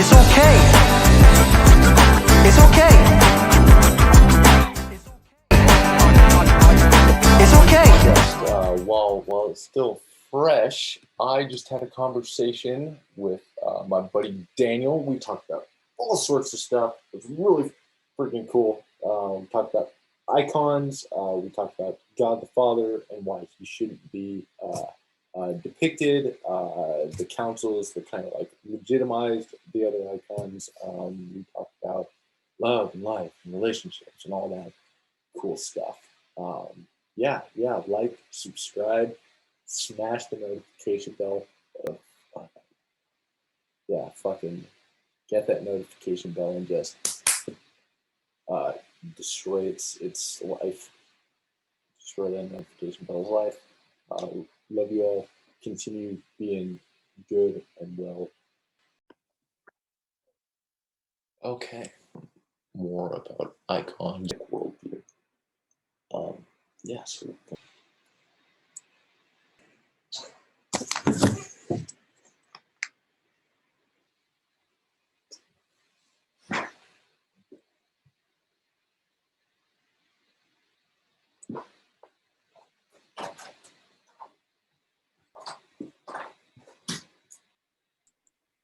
It's okay. It's okay. It's okay. Just while it's still fresh, I just had a conversation with my buddy Daniel. We talked about all sorts of stuff. It was really freaking cool. We talked about icons. We talked about God the Father and why he shouldn't be depicted. The councils that kind of like legitimized the other icons. We talked about love and life and relationships and all that cool stuff. Yeah, like, subscribe, smash the notification bell. Yeah, fucking get that notification bell and just destroy its life. Destroy that notification bell's life. Love you all. Continue being good and well. Okay, more about icons worldview. Yeah, so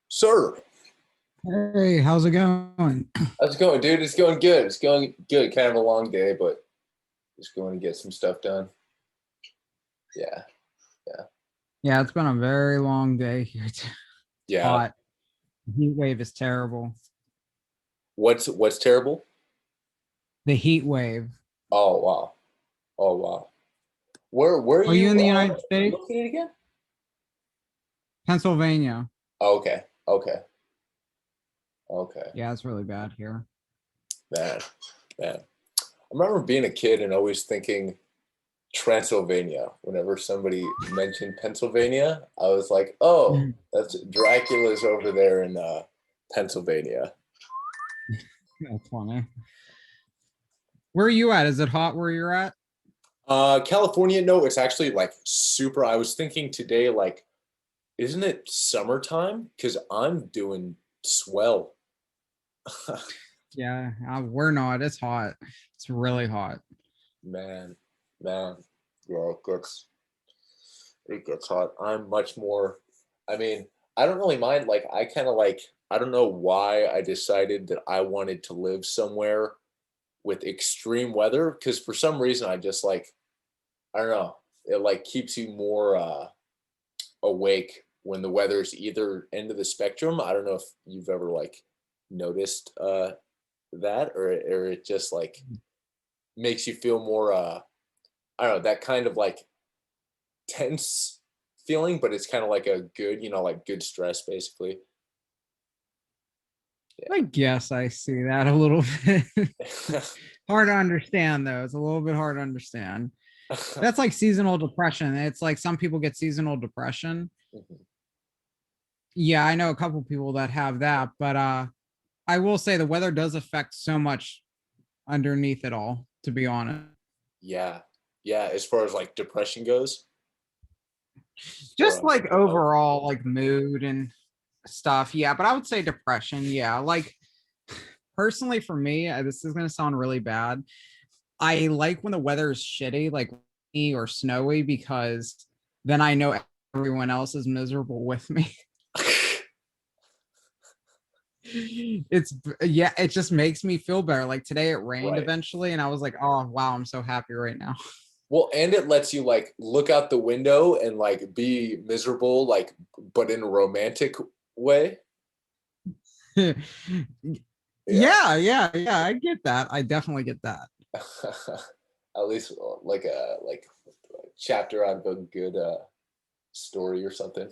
sir, Hey, how's it going? how's it going, dude? It's going good. It's going good. Kind of a long day, but just going to get some stuff done. Yeah. Yeah, it's been a very long day here. It's Yeah. hot. The heat wave is terrible. What's terrible? The heat wave. Oh wow. Where Are you in the United States? Located again? Pennsylvania. Oh, okay. Yeah, it's really bad here. Man. I remember being a kid and always thinking Transylvania. Whenever somebody mentioned Pennsylvania, I was like, oh, that's Dracula's over there in Pennsylvania. That's funny. Where are you at? Is it hot where you're at? California, no, it's actually like super. I was thinking today, like, isn't it summertime? Because I'm doing swell. Yeah, we're not. It's hot. It's really hot. Man. Yeah, it gets hot. I'm much more, I mean, I don't really mind. Like, I kind of like, I don't know why I decided that I wanted to live somewhere with extreme weather. Because for some reason, I just like, I don't know, it like keeps you more awake when the weather's either end of the spectrum. I don't know if you've ever like noticed that, or it just like makes you feel more I don't know, that kind of like tense feeling, but it's kind of like a good, like good stress basically. I guess I see that a little bit. Hard to understand though. It's a little bit hard to understand. That's like seasonal depression. It's like some people get seasonal depression. Yeah, I know a couple people that have that, but I will say the weather does affect so much underneath it all, to be honest. Yeah, as far as like depression goes, Just like overall like mood and stuff. Yeah, but I would say depression. Yeah, like personally for me, this is going to sound really bad. I like when the weather is shitty, like rainy or snowy, because then I know everyone else is miserable with me. It just makes me feel better. Like today it rained eventually and I was like, oh wow, I'm so happy right now. Well, and it lets you like look out the window and like be miserable, like, but in a romantic way. Yeah, I get that. I definitely get that. At least like a chapter out of a good story or something.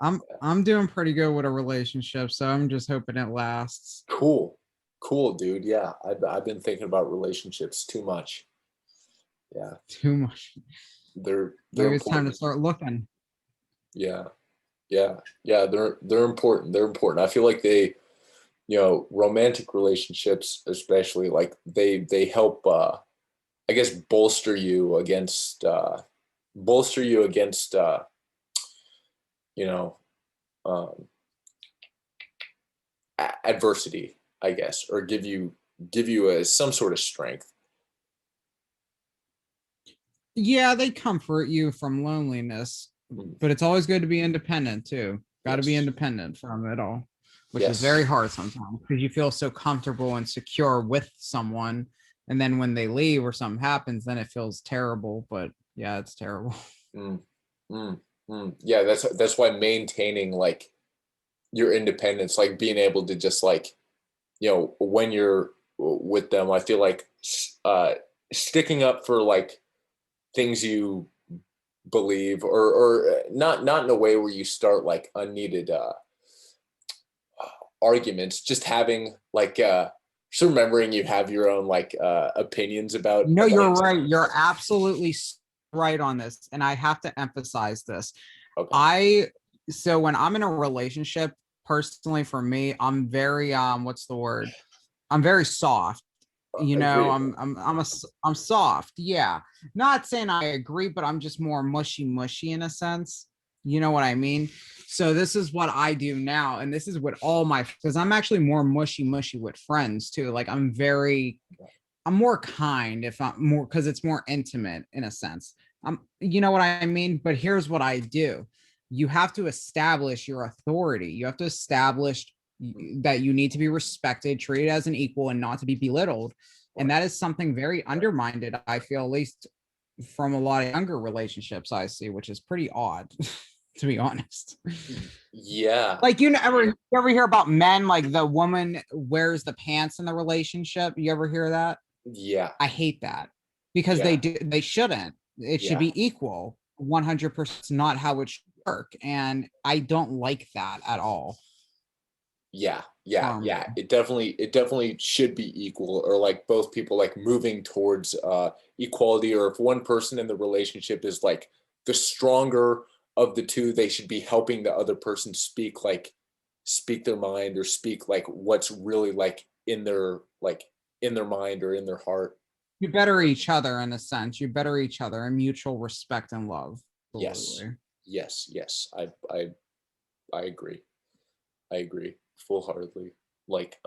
I'm doing pretty good with a relationship, so I'm just hoping it lasts. Cool, dude. Yeah, I've been thinking about relationships too much. Yeah, too much. They're Maybe it's time to start looking. Yeah. They're important. They're important. I feel like they, romantic relationships, especially, like they help. I guess bolster you against. You know, um, adversity, I guess, or give you some sort of strength. Yeah, they comfort you from loneliness, but it's always good to be independent too. Got to be Yes. independent from it all, which is Yes. very hard sometimes because you feel so comfortable and secure with someone. And then when they leave or something happens, then it feels terrible. But yeah, it's terrible. Mm, mm, yeah, that's why maintaining like your independence, like being able to just like, when you're with them, I feel like sticking up for like things you believe, or not in a way where you start like unneeded arguments, just having like just remembering you have your own like opinions about No, you're like, right. You're absolutely right on this. And I have to emphasize this. okay. So when I'm in a relationship, personally for me, I'm very what's the word? I'm very soft. Agreeable. I'm soft. Yeah. Not saying I agree, but I'm just more mushy in a sense. You know what I mean? So this is what I do now. And this is what because I'm actually more mushy with friends too. Like I'm more kind if I'm more because it's more intimate in a sense. You know what I mean? But here's what I do. You have to establish your authority. You have to establish that you need to be respected, treated as an equal, and not to be belittled. And that is something very undermined, I feel, at least from a lot of younger relationships I see, which is pretty odd, to be honest. Yeah. Like you ever hear about men like the woman wears the pants in the relationship? You ever hear that? Yeah. I hate that because Yeah. they shouldn't. It should Yeah. be equal. 100% not how it should work. And I don't like that at all. Yeah. Me. It definitely should be equal, or like both people like moving towards equality, or if one person in the relationship is like the stronger of the two, they should be helping the other person speak their mind, or speak like what's really like in their mind or in their heart. You better each other in a sense. You better each other in mutual respect and love. Yes. Absolutely. Yes. I agree. I agree full-heartedly. Like,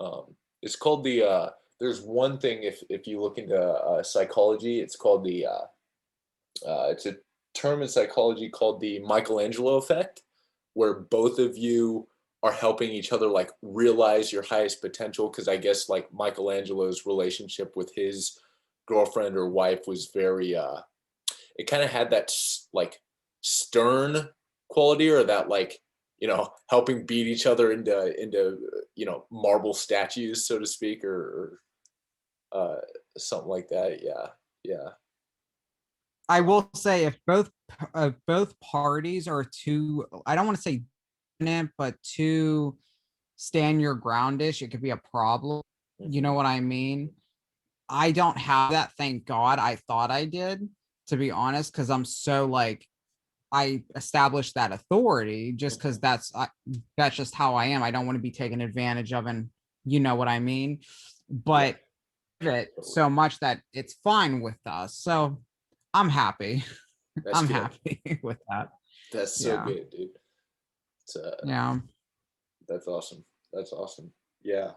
it's called the there's one thing, if you look into psychology, it's called the it's a term in psychology called the Michelangelo effect, where both of you are helping each other like realize your highest potential. Because I guess like Michelangelo's relationship with his girlfriend or wife was very it kind of had that like stern quality, or that like, helping beat each other into marble statues, so to speak, or something like that. Yeah. I will say if both parties are too, I don't want to say dominant, but too stand your groundish, it could be a problem. You know Mhm. what I mean? I don't have that, thank God. I thought I did, to be honest, because I'm so like I established that authority just because that's just how I am. I don't want to be taken advantage of, and you know what I mean. Yeah, But it totally. so much that it's fine with us. So I'm happy. That's I'm good. happy with that. That's so Yeah. good, dude. It's Yeah. That's awesome. That's awesome. Yeah.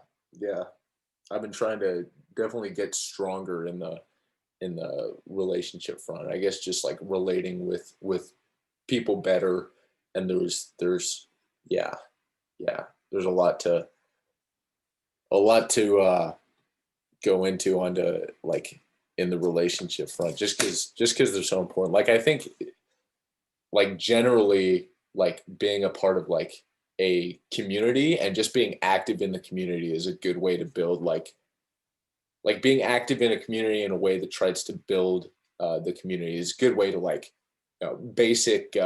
I've been trying to definitely get stronger in the relationship front. I guess just like relating with people better, and there's yeah, yeah. There's a lot to go into onto like in the relationship front, just because they're so important. Like I think like generally like being a part of like a community, and just being active in the community is a good way to build like being active in a community in a way that tries to build the community is a good way to like basic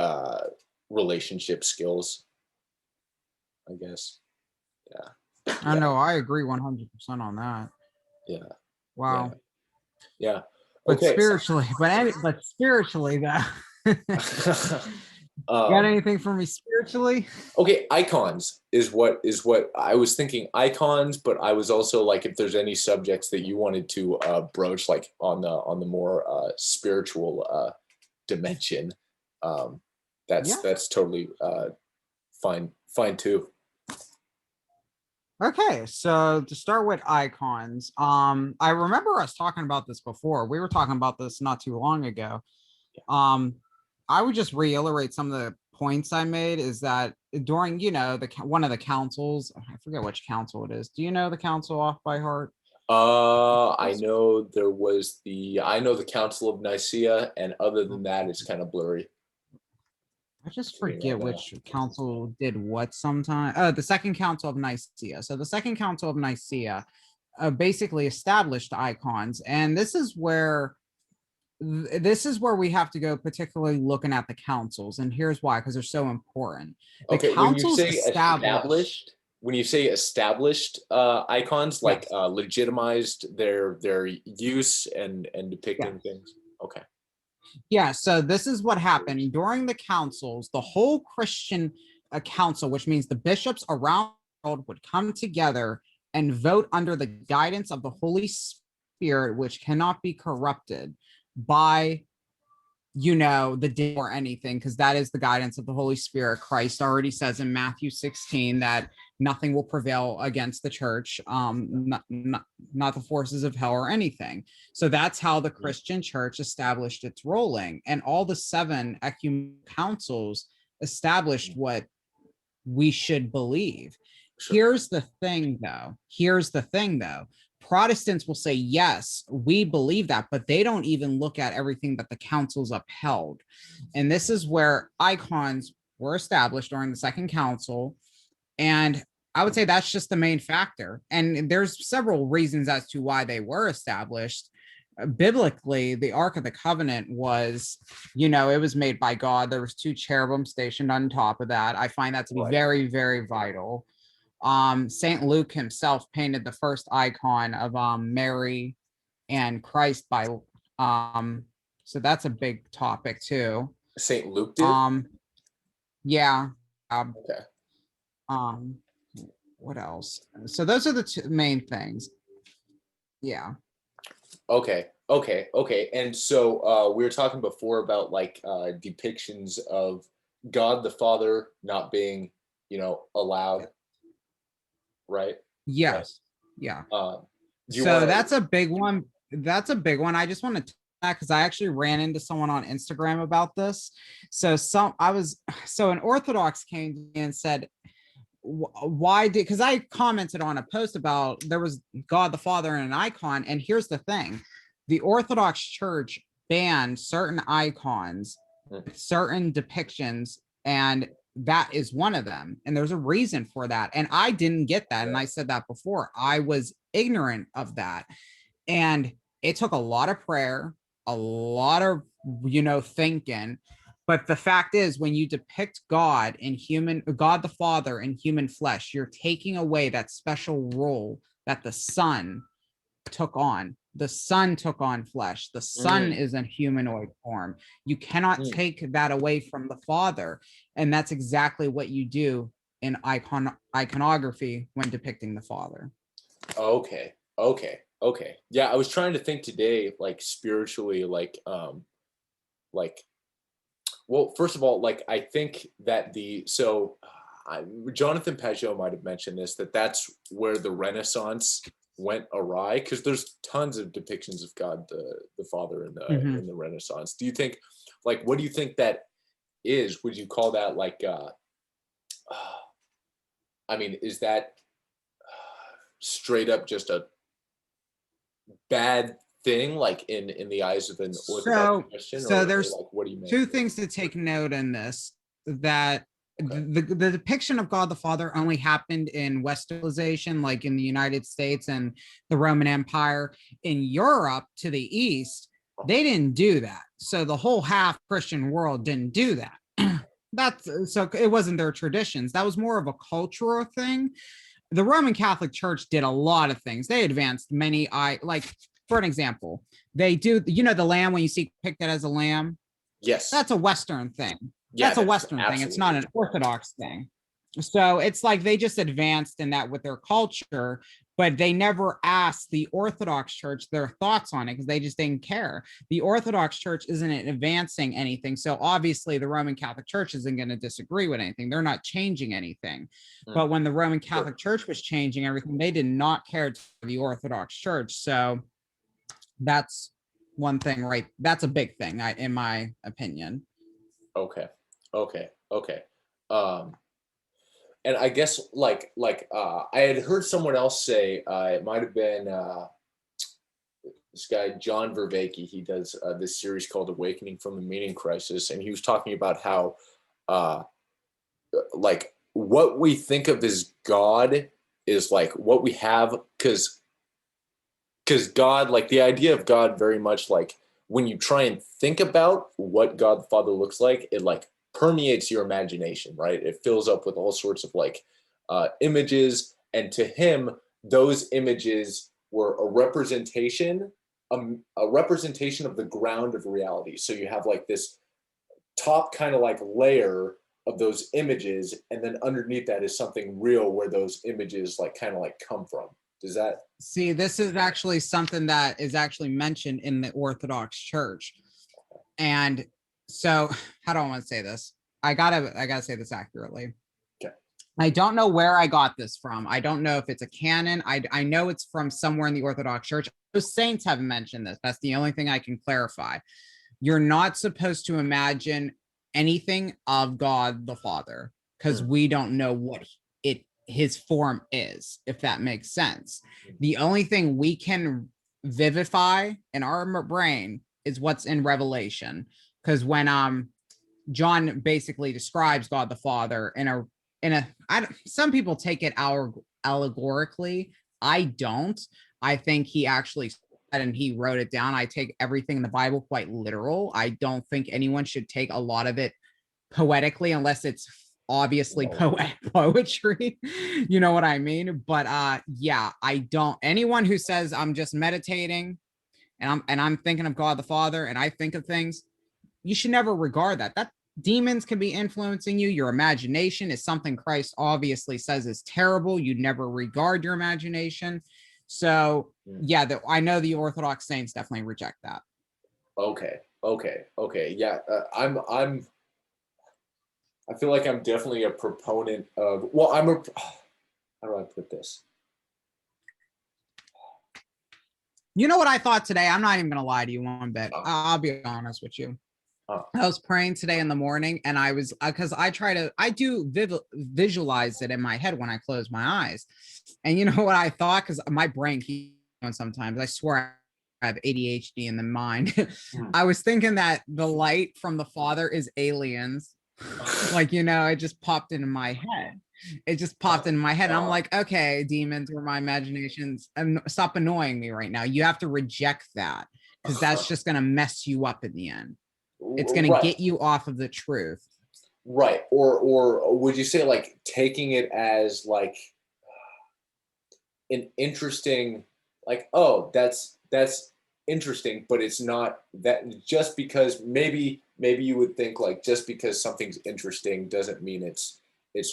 relationship skills, I guess. Yeah. I know. I agree 100% on that. Yeah. Yeah. Wow. Yeah. But Okay. spiritually, though. Got um, anything for me spiritually? okay, icons is what I was thinking. Icons, but I was also like, if there's any subjects that you wanted to broach, like on the more spiritual dimension, um, that's Yeah. that's totally fine too. Okay, so to start with icons, I remember us talking about this before. We were talking about this not too long ago. Um, I would just reiterate some of the points I made is that during, one of the councils, I forget which council it is. Do you know the council off by heart? I know I know the Council of Nicaea, and other than that, it's kind of blurry. I just to me forget right now. which council did what sometime. Oh, the Second Council of Nicaea. So the Second Council of Nicaea basically established icons, and this is where we have to go, particularly looking at the councils, and here's why, because they're so important. The Okay, when you councils say established. established icons, like Yes. legitimized their use and depicting Yes. things. Okay. Yeah, so this is what happened during the councils. The whole Christian council, which means the bishops around the world, would come together and vote under the guidance of the Holy Spirit, which cannot be corrupted by the day or anything, because that is the guidance of the Holy Spirit. Christ already says in Matthew 16 that nothing will prevail against the church, not the forces of hell or anything. So that's how the Christian church established its ruling, and all the 7 ecumenical councils established what we should believe. Sure. Here's the thing though. Protestants will say, yes, we believe that, but they don't even look at everything that the councils upheld. And this is where icons were established during the Second Council. And I would say that's just the main factor. And there's several reasons as to why they were established. Biblically, the Ark of the Covenant was, it was made by God. There was 2 cherubim stationed on top of that. I find that to be very, very vital. St. Luke himself painted the first icon of Mary and Christ by so that's a big topic too. St. Luke did? Yeah. Okay. What else? So those are the 2 main things. Yeah. Okay. And so we were talking before about like depictions of God the Father not being, allowed, right? Yes. Yeah. So that's a big one. I just want to because I actually ran into someone on Instagram about this. So an Orthodox came to me and said, why did, because I commented on a post about there was God the Father and an icon, and here's the thing, the Orthodox Church banned certain icons, certain depictions, and that is one of them, and there's a reason for that, and I didn't get that, and I said that before. I was ignorant of that, and it took a lot of prayer, a lot of thinking. But the fact is, when you depict God the Father in human flesh, you're taking away that special role that the Son took on. The Son took on flesh. The Son is a humanoid form. You cannot take that away from the Father. And that's exactly what you do in iconography when depicting the Father. Okay. Yeah, I was trying to think today, like spiritually, well, first of all, like I think that Jonathan Pageau might have mentioned this, that's where the Renaissance went awry, because there's tons of depictions of God the Father in the Renaissance. Do you think, like, what do you think that is? Would you call that like is that straight up just a bad thing, like in the eyes of an Orthodox Christian? So there's like, what do you mean? 2 things to take note in this, that the depiction of God the Father only happened in Westernization, like in the United States and the Roman Empire. In Europe to the east, they didn't do that. So the whole half Christian world didn't do that. So it wasn't their traditions. That was more of a cultural thing. The Roman Catholic Church did a lot of things. They advanced many, for an example, they do, the lamb, when you see depicted as a lamb. Yes. That's a Western thing. Yeah, that's a Western thing. It's not an Orthodox thing. So it's like they just advanced in that with their culture. but they never asked the Orthodox Church their thoughts on it because they just didn't care. The Orthodox Church isn't advancing anything. So obviously the Roman Catholic Church isn't going to disagree with anything. They're not changing anything. But when the Roman Catholic Church was changing everything, they did not care to the Orthodox Church. So that's one thing, right? That's a big thing, in my opinion. Okay. And I guess I had heard someone else say, it might have been this guy John Vervaeke. He does this series called Awakening from the Meaning Crisis, and he was talking about how like what we think of as God is like what we have, because God, like the idea of God, very much like when you try and think about what God the Father looks like, it like permeates your imagination, right? It fills up with all sorts of like images, and to him, those images were a representation of the ground of reality. So you have like this top kind of like layer of those images, and then underneath that is something real where those images like kind of like come from. Does that see? This is actually something that is actually mentioned in the Orthodox Church, and so how do I want to say this? I gotta say this accurately. Okay. I don't know where I got this from. I don't know if it's a canon. I know it's from somewhere in the Orthodox Church. The saints have mentioned this. That's the only thing I can clarify. You're not supposed to imagine anything of God the Father because we don't know what his form is, if that makes sense. The only thing we can vivify in our brain is what's in Revelation, because when John basically describes God the Father some people take it allegorically. I don't. I think he actually said, and he wrote it down, I take everything in the Bible quite literal. I don't think anyone should take a lot of it poetically unless it's obviously poetry. You know what I mean? But yeah, I don't. Anyone who says I'm just meditating and I'm thinking of God the Father and I think of things, you should never regard that. Demons can be influencing you. Your imagination is something Christ obviously says is terrible. You never regard your imagination. So yeah, I know the Orthodox saints definitely reject that. Okay. Yeah, I feel like I'm definitely a proponent of. Well, how do I put this? You know what I thought today? I'm not even gonna lie to you one bit. I'll be honest with you. I was praying today in the morning, and I was because I do visualize it in my head when I close my eyes. And you know what I thought? Because my brain keeps going sometimes. I swear I have ADHD in the mind. I was thinking that the light from the Father is aliens. Like, it just popped into my head. And I'm like, okay, demons or my imaginations, and stop annoying me right now. You have to reject that because that's just going to mess you up in the end. It's going to get you off of the truth. Right. Or would you say like taking it as like an interesting, like, oh, that's interesting, but it's not that, just because maybe you would think like just because something's interesting doesn't mean it's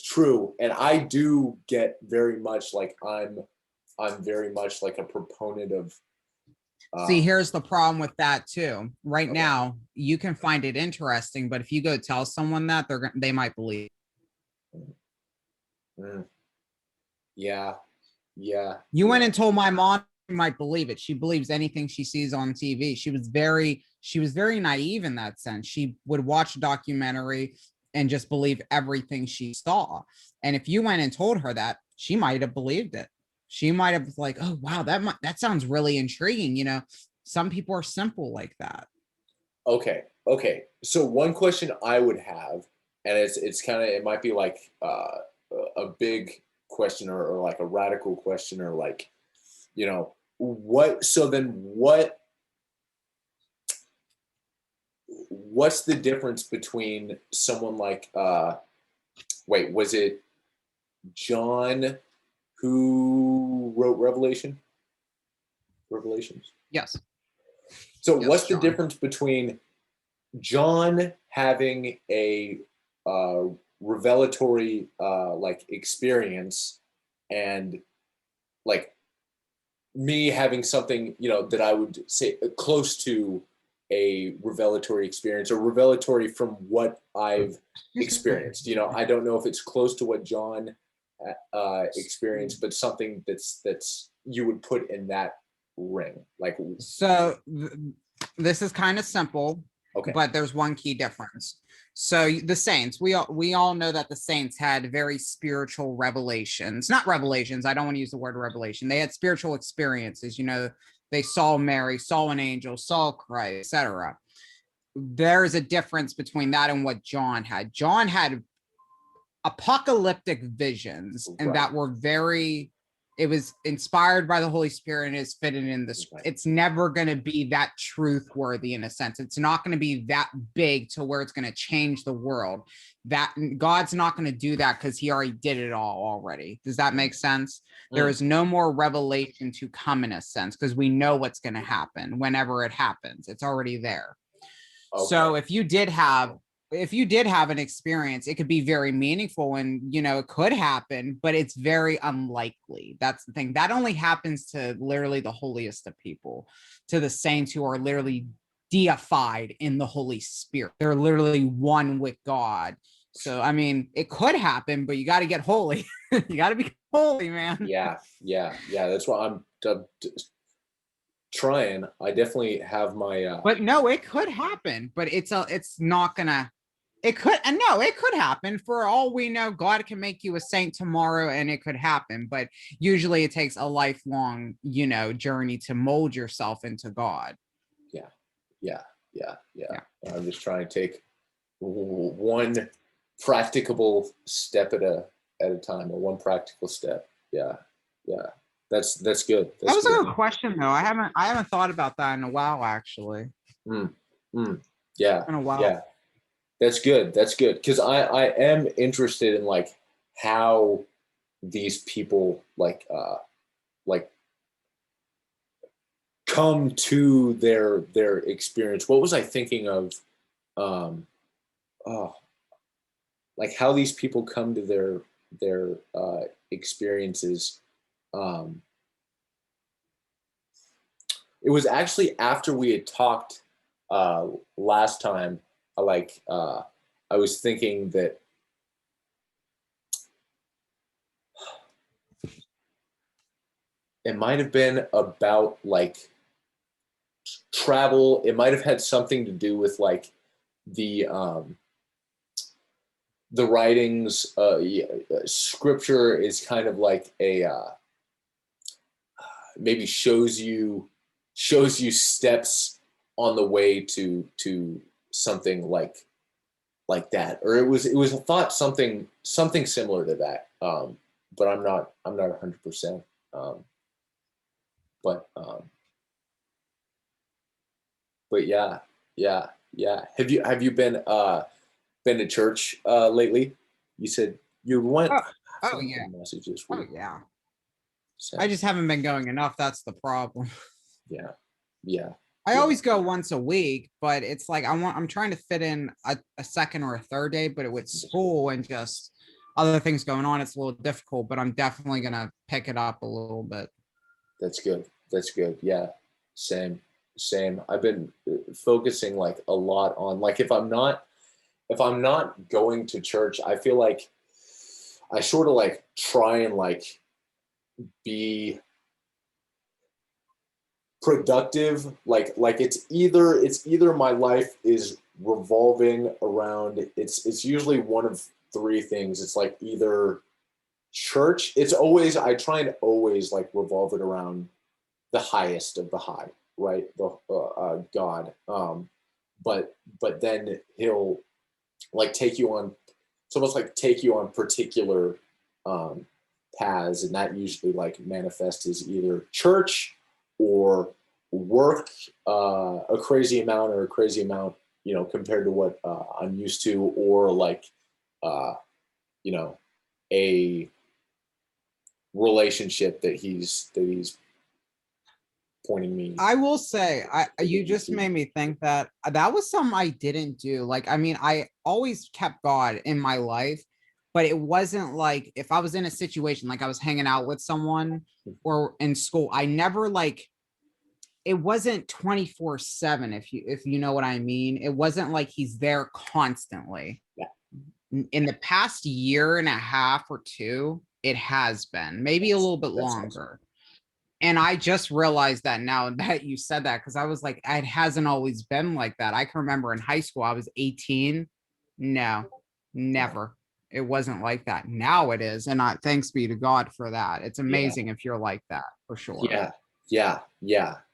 true. And I do get very much like I'm very much like a proponent of. See, here's the problem with that too. Right now, you can find it interesting, but if you go tell someone that, they might believe. Yeah. You went and told my mom, she might believe it. She believes anything she sees on TV. She was very naive in that sense. She would watch a documentary and just believe everything she saw. And if you went and told her that, she might have believed it. She might have like, oh wow, that sounds really intriguing. Some people are simple like that. Okay. So one question I would have, and it's kind of, it might be like a big question or like a radical question, or like, what's the difference between someone like was it John who wrote Revelations? Yes. So what's the difference between John having a revelatory like experience and like me having something, that I would say close to a revelatory experience, or revelatory from what I've experienced. I don't know if it's close to what John experienced, but something that's you would put in that ring. Like, So this is kind of simple, okay, but there's one key difference. So the saints, we all know that the saints had very spiritual revelations, not revelations. I don't want to use the word revelation. They had spiritual experiences. They saw Mary, saw an angel, saw Christ, etc. There's a difference between that and what John had. John had apocalyptic visions, and Right. that were it was inspired by the Holy Spirit and is fitted in the Right. It's never going to be that truth worthy, in a sense. It's not going to be that big to where it's going to change the world. That God's not going to do that, because he already did it all already. Does that make sense? There is no more revelation to come, in a sense, because we know what's going to happen whenever it happens. It's already there. Okay. So if you did have an experience, it could be very meaningful, and it could happen, but it's very unlikely. That's the thing. That only happens to literally the holiest of people, to the saints who are literally deified in the Holy Spirit. They're literally one with God. So I mean, it could happen, but you got to get holy. You got to be holy, man. Yeah. That's why I'm trying. I definitely have my. But no, it could happen, but it's not gonna. It could, and no, it could happen. For all we know, God can make you a saint tomorrow, and it could happen. But usually, it takes a lifelong, journey to mold yourself into God. Yeah. I'm just trying to take one practicable step at a time, or one practical step. Yeah. That's good. That was a good question, though. I haven't thought about that in a while, actually. Yeah. In a while. Yeah. That's good. Because I am interested in like how these people like come to their experience. What was I thinking of? Like how these people come to their experiences. It was actually after we had talked last time. I was thinking that it might have been about like travel. It might have had something to do with like the writings. Scripture is kind of like a maybe shows you steps on the way to something like that, or it was a thought, something similar to that, but I'm not 100%, but yeah. Have you been to church lately? You said you went. Oh yeah. Messages. Oh yeah. I just haven't been going enough. That's the problem. Yeah. I always go once a week, but it's like I'm trying to fit in a second or a third day, but with school and just other things going on, it's a little difficult, but I'm definitely gonna pick it up a little bit. That's good. Yeah. Same. I've been focusing like a lot on like if I'm not going to church, I feel like I sort of like try and like be productive, like it's either my life is revolving around, it's usually one of three things. It's like either church, I try and always like revolve it around the highest of the high, right? The God. But then he'll like take you on, it's almost like take you on particular paths, and that usually like manifests as either church or work a crazy amount compared to what I'm used to, or like a relationship that he's pointing me. I will say, you just made me think that was something I didn't do. Like, I mean, I always kept God in my life, but it wasn't like if I was in a situation like I was hanging out with someone or in school, I never like it wasn't 24/7 if you know what I mean. It wasn't like he's there constantly. Yeah. In the past year and a half or two, it has been maybe a little bit longer. Awesome. And I just realized that now that you said that, because I was like, it hasn't always been like that. I can remember in high school, I was 18. No, never. It wasn't like that. Now it is. And thanks be to God for that. It's Yeah. amazing if you're like that, for sure. Yeah.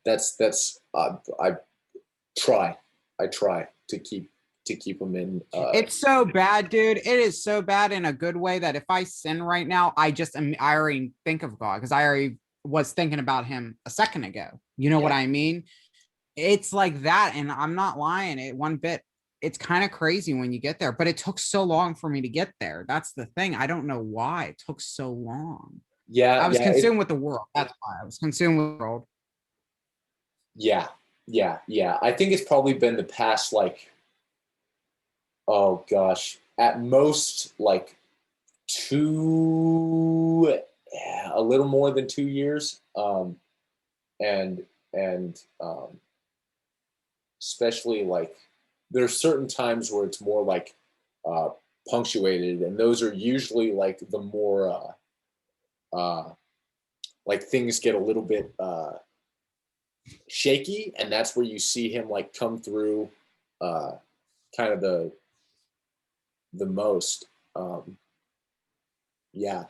That's I try. I try to keep them in. It's so bad, dude. It is so bad in a good way that if I sin right now, I already think of God because I already was thinking about him a second ago. You know what I mean? It's like that. And I'm not lying it one bit. It's kind of crazy when you get there, but it took so long for me to get there. That's the thing. I don't know why it took so long. I was consumed with the world. That's why I was consumed with the world. Yeah. I think it's probably been the past, like, oh gosh, at most like a little more than 2 years. And especially like there's certain times where it's more like punctuated, and those are usually like the more like things get a little bit shaky, and that's where you see him like come through kind of the most. Yeah,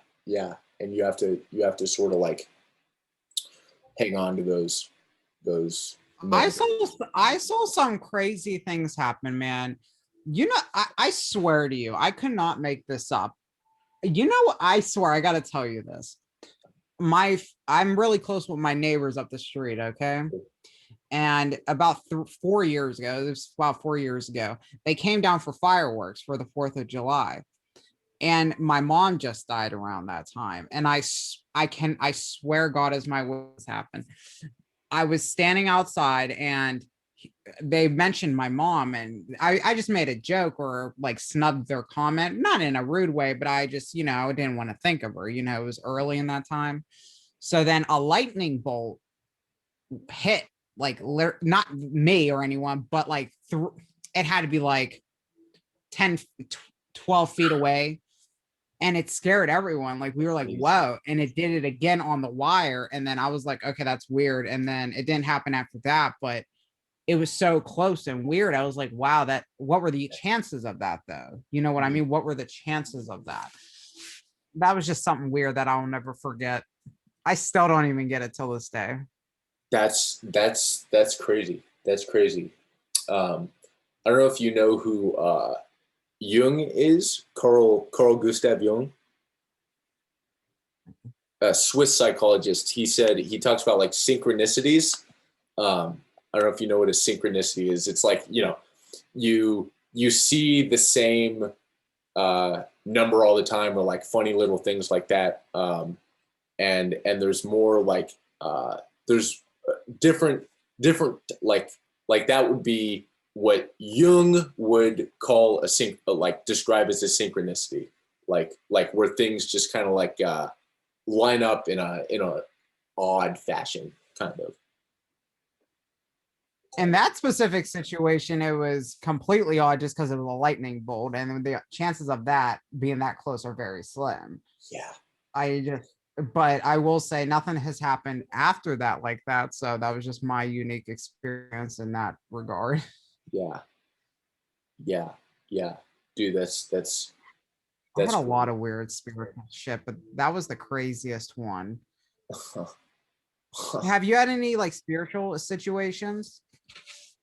and you have to sort of like hang on to those moments. I saw some crazy things happen, man. You know, I swear to you, I could not make this up. You know, I swear, I gotta tell you this. I'm really close with my neighbors up the street, okay? And about 4 years ago, this was about 4 years ago, they came down for fireworks for the 4th of July. And my mom just died around that time. And I swear God as my witness happened. I was standing outside and they mentioned my mom, and I just made a joke or like snubbed their comment, not in a rude way, but I just, didn't want to think of her. It was early in that time. So then a lightning bolt hit, like not me or anyone, but like it had to be like 10, 12 feet away. And it scared everyone. Like we were like, whoa. And it did it again on the wire. And then I was like, okay, that's weird. And then it didn't happen after that, but it was so close and weird. I was like, wow, what were the chances of that though? You know what I mean? What were the chances of that? That was just something weird that I'll never forget. I still don't even get it till this day. That's crazy. That's crazy. I don't know if you know who Jung is, Carl Gustav Jung, a Swiss psychologist. He talks about like synchronicities. I don't know if you know what a synchronicity is. It's like, you see the same number all the time, or like funny little things like that. And there's more like there's different like that would be what Jung would call describe as a synchronicity, like where things just kind of like line up in a odd fashion, kind of. In that specific situation, it was completely odd just because of the lightning bolt, and the chances of that being that close are very slim. Yeah. But I will say nothing has happened after that like that. So that was just my unique experience in that regard. Yeah. Dude, that's I had a lot of weird spiritual shit, but that was the craziest one. Have you had any like spiritual situations?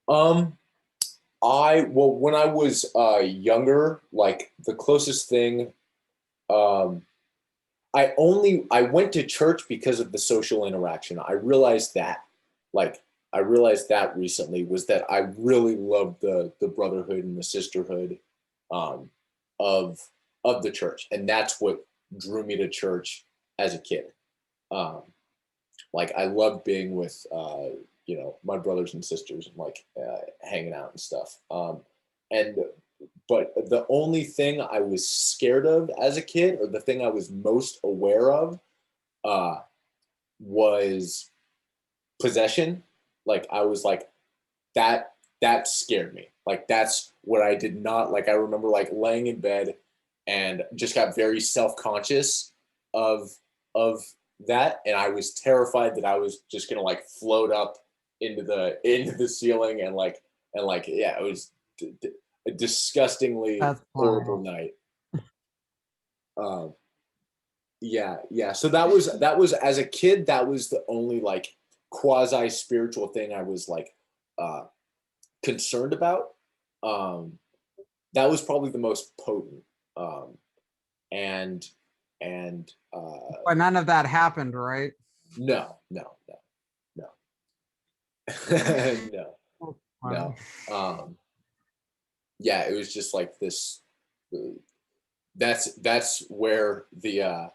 When I was younger, like the closest thing, I went to church because of the social interaction. I realized that recently, was that I really loved the brotherhood and the sisterhood of the church, and that's what drew me to church as a kid. Like I loved being with my brothers and sisters, and like hanging out and stuff. And but the only thing I was scared of as a kid, or the thing I was most aware of, was possession. Like I was like, that scared me. Like that's what I did not like. I remember like laying in bed and just got very self-conscious of that, and I was terrified that I was just gonna like float up into the ceiling and yeah, it was a disgustingly That's horrible wild. night. Yeah. So that was as a kid, that was the only like quasi spiritual thing I was like concerned about. Um, that was probably the most potent. Um, and and But none of that happened, right? no, no, no, no, Wow. no. Yeah, it was just like this. That's where the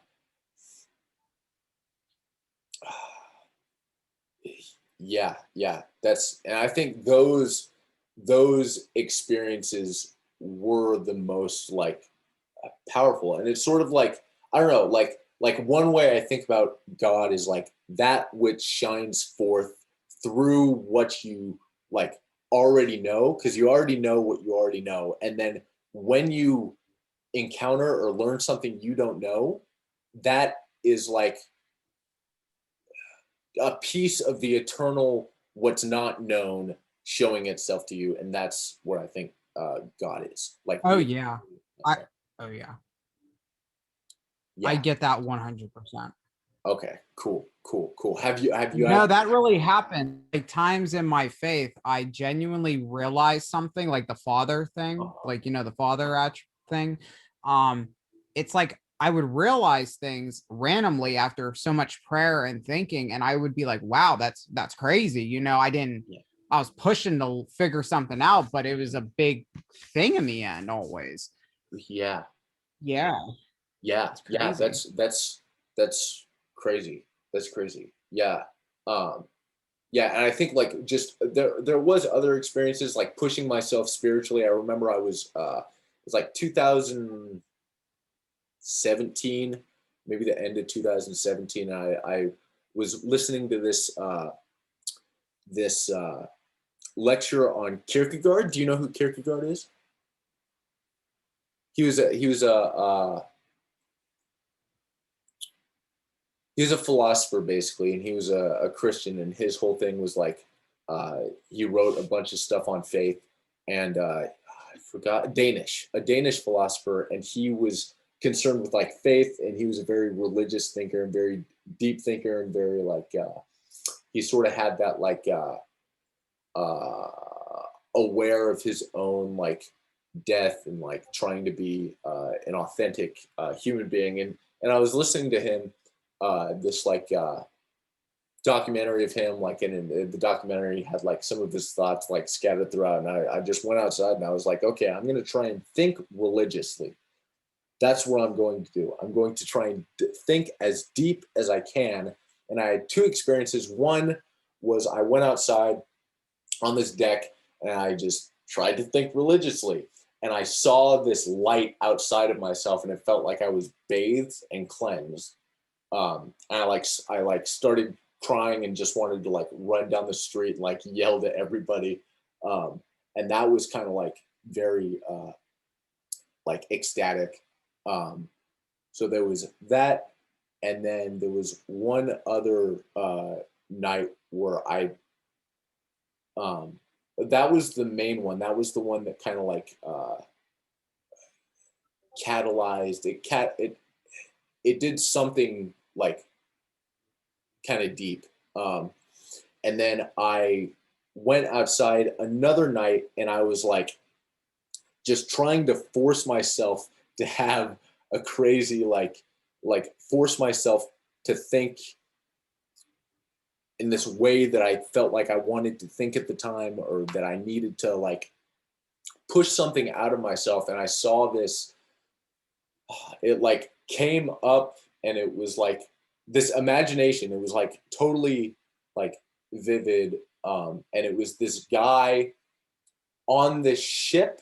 yeah. That's, and I think those experiences were the most like powerful. And it's sort of like, I don't know, like one way I think about God is like that which shines forth through what you like already know, because you already know what you already know, and then when you encounter or learn something you don't know, that is like a piece of the eternal what's not known showing itself to you, and that's what I think God is like. Oh The yeah. I oh yeah. I yeah. get that 100%. Okay. Cool. Have you No, had? that really happened. Like times in my faith, I genuinely realized something like the father thing, like the father thing. Um, it's like I would realize things randomly after so much prayer and thinking, and I would be like, wow, that's crazy. I didn't Yeah. I was pushing to figure something out, but it was a big thing in the end, always. Yeah. Yeah, it's Yeah. crazy. That's crazy. That's crazy. Yeah. Um, yeah, and I think like just there was other experiences like pushing myself spiritually. I remember it was like 2017, maybe the end of 2017. I was listening to this lecture on Kierkegaard. Do you know who Kierkegaard is? He was a philosopher basically, and he was a Christian, and his whole thing was like he wrote a bunch of stuff on faith, and I forgot, a Danish philosopher, and he was concerned with like faith, and he was a very religious thinker and very deep thinker, and very like he sort of had that like aware of his own like death, and like trying to be an authentic human being, and I was listening to him this like documentary of him, like in the documentary had like some of his thoughts like scattered throughout, and I just went outside and I was like, okay, I'm going to try and think religiously. That's what I'm going to do. I'm going to try and think as deep as I can. And I had two experiences. One was I went outside on this deck and I just tried to think religiously, and I saw this light outside of myself, and it felt like I was bathed and cleansed. And I started crying and just wanted to like run down the street and like yelled at everybody. And that was kind of like very like ecstatic. So there was that, and then there was one other night where I that was the main one. That was the one that kind of like catalyzed it did something like kind of deep. And then I went outside another night, and I was like just trying to force myself to have a crazy like force myself to think in this way that I felt like I wanted to think at the time, or that I needed to like push something out of myself. And I saw this, it like came up, and it was like this imagination. It was like totally like vivid. And it was this guy on this ship,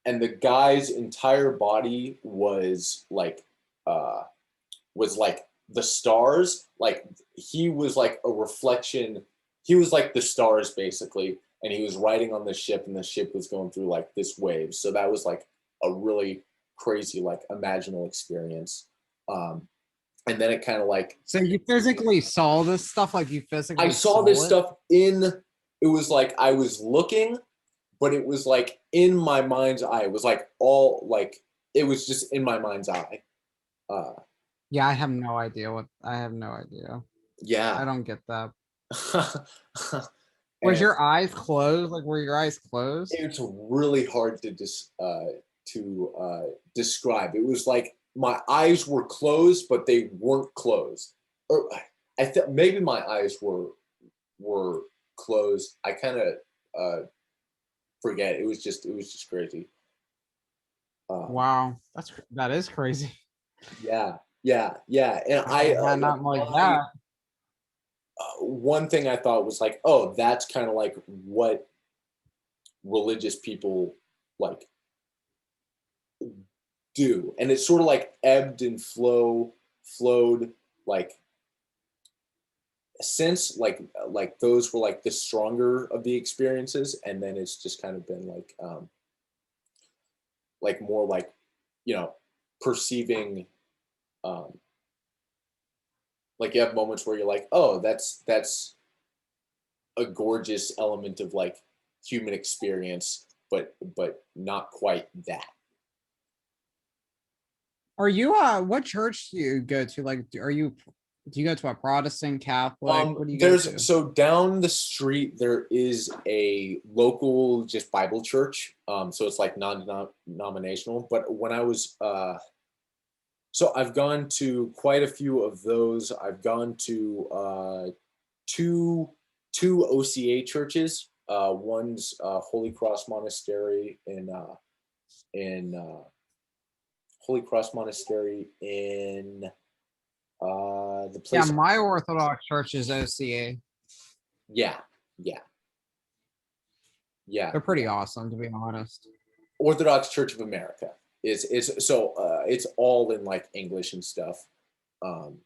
and the guy's entire body was like the stars. Like he was like a reflection. He was like the stars basically, and he was riding on the ship, and the ship was going through like this wave. So that was like a really crazy, like imaginal experience. And then it kind of like, So you physically saw this stuff, like you physically I saw this it? stuff in, it was like I was looking, but it was like in my mind's eye. It was like all like, it was just in my mind's eye. Yeah, I have no idea I have no idea. I Yeah. don't get that. Was And your eyes closed? Like, were your eyes closed? it's really hard to describe. It was like my eyes were closed, but they weren't closed. Or I thought maybe my eyes were closed. I kind of forget. It was just crazy. Wow, that is crazy. Yeah, and Yeah, not like that. one thing I thought was like, oh, that's kind of like what religious people like do, and it sort of like ebbed and flowed like since like those were like the stronger of the experiences, and then it's just kind of been like more like, you know, perceiving, um like you have moments where you're like, oh, that's a gorgeous element of like human experience, but not quite that. Are you what church do you go to? Like, do you go to a Protestant, Catholic? What do you go to? So down the street there is a local just Bible church. So it's like non-denominational. But when I was so I've gone to quite a few of those. I've gone to two OCA churches. One's Holy Cross Monastery in Holy Cross Monastery in the Yeah, place. my Orthodox church is OCA. Yeah, yeah, yeah. They're pretty awesome, to be honest. Orthodox Church of America is so it's all in like English and stuff, um,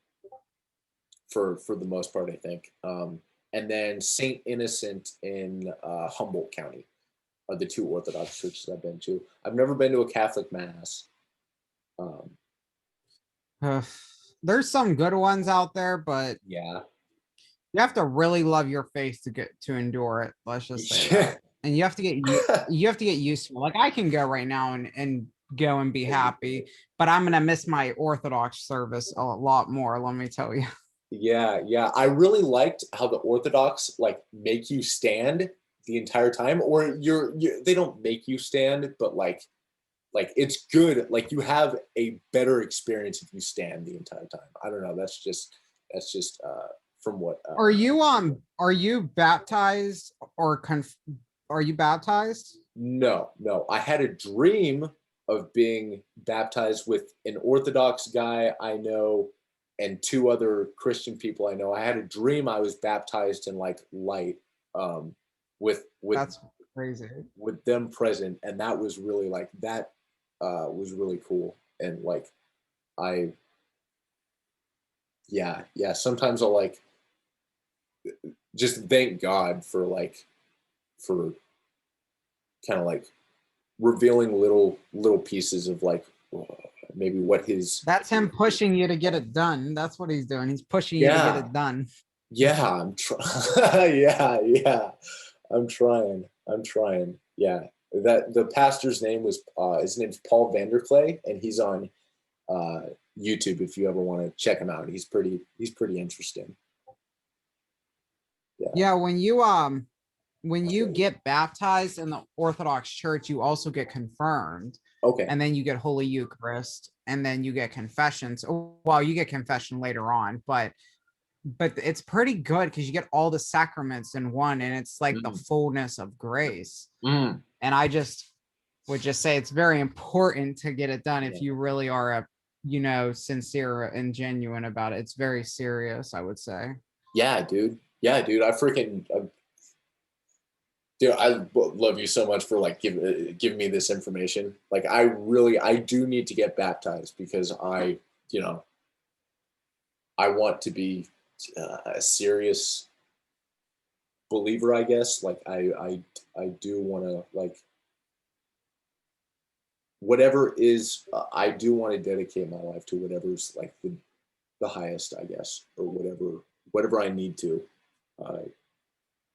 for the most part, I think. And then Saint Innocent in Humboldt County are the two Orthodox churches I've been to. I've never been to a Catholic mass. Um, There's some good ones out there, but yeah, you have to really love your faith to endure it. Let's just say that. And you have to get used to it. Like I can go right now and go and be happy, but I'm gonna miss my Orthodox service a lot more, let me tell you. yeah. I really liked how the Orthodox like make you stand the entire time, or they don't make you stand, but like it's good. Like you have a better experience if you stand the entire time. I don't know. That's just from what. Are you baptized or are you baptized? No. I had a dream of being baptized with an Orthodox guy I know and two other Christian people I know. I had a dream I was baptized in like light, with That's crazy. with them present, and that was really like that was really cool. And like I yeah, sometimes I'll like just thank God for kind of like revealing little pieces of like maybe what his. That's him pushing you to get it done. That's what he's doing. He's pushing you to get it done. Yeah, I'm trying. Yeah, I'm trying. Yeah, that the pastor's name was his name's Paul Vanderclay, and he's on YouTube if you ever want to check him out. He's pretty interesting. Yeah, when you get baptized in the Orthodox Church, you also get confirmed. Okay. And then you get Holy Eucharist, and then you get confessions. Well, you get confession later on, but it's pretty good because you get all the sacraments in one, and it's like the fullness of grace. And I just would just say it's very important to get it done if you really are sincere and genuine about it. It's very serious, I would say. Yeah, dude. I freaking Dude, I love you so much for like giving me this information. Like, I do need to get baptized because you know, I want to be a serious believer, I guess. Like, I do want to like whatever is. I do want to dedicate my life to whatever's like the highest, I guess, or whatever I need to uh,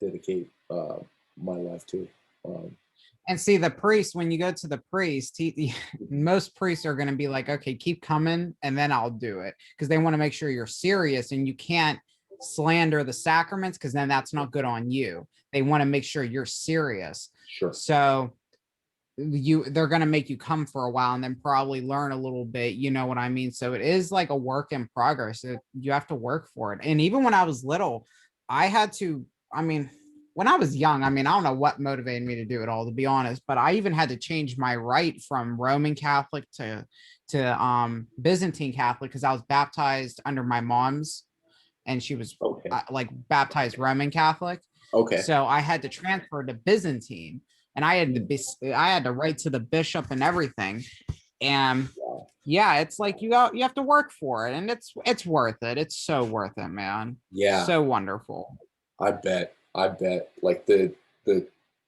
dedicate my life to. Um, And see, the priest, when you go to the priest, most priests are going to be like, okay, keep coming and then I'll do it. Because they want to make sure you're serious, and you can't slander the sacraments because then that's not good on you. They want to make sure you're serious. sure. So they're going to make you come for a while and then probably learn a little bit, you know what I mean? So it is like a work in progress. You have to work for it. And even when I was little, I had to, I mean, when I was young, I mean, I don't know what motivated me to do it all, to be honest, but I even had to change my rite from Roman Catholic to Byzantine Catholic because I was baptized under my mom's, and she was Okay. like baptized Roman Catholic. Okay. So I had to transfer to Byzantine, and I had to write to the bishop and everything. And yeah, it's like you have to work for it, and it's worth it. It's so worth it, man. Yeah. So wonderful. I bet. Like the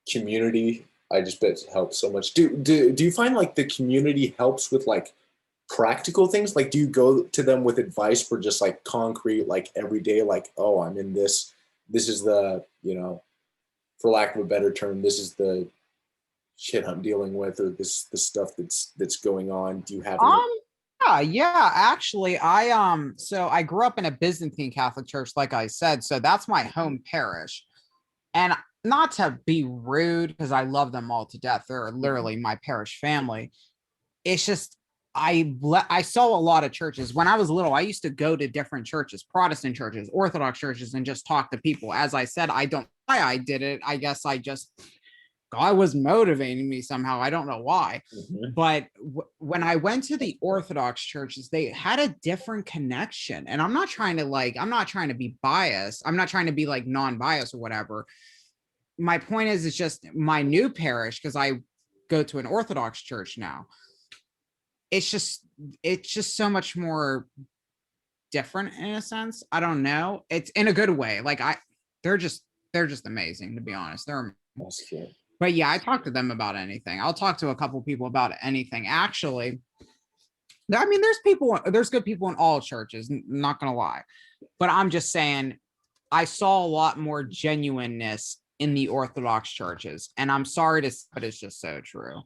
community, I just bet it helps so much. Do you find like the community helps with like practical things? Like, do you go to them with advice for just like concrete, like everyday, like, oh, I'm in this. This is the, for lack of a better term, this is the shit I'm dealing with, or the stuff that's going on. Do you have Yeah, actually, so I grew up in a Byzantine Catholic church, like I said, so that's my home parish. And not to be rude, because I love them all to death. They're literally my parish family. It's just I saw a lot of churches when I was little. I used to go to different churches, Protestant churches, Orthodox churches, and just talk to people. As I said, I don't know why I did it. I guess God was motivating me somehow. I don't know why. But when I went to the Orthodox churches, they had a different connection. And I'm not trying to be biased. I'm not trying to be like non-biased or whatever. My point is, it's just my new parish, because I go to an Orthodox church now. It's just so much more different in a sense. I don't know. It's in a good way. Like they're just amazing, to be honest. But yeah, I talk to them about anything. I'll talk to a couple people about anything. Actually, I mean, there's good people in all churches, not gonna lie. But I'm just saying, I saw a lot more genuineness in the Orthodox churches. And I'm sorry to say, but it's just so true.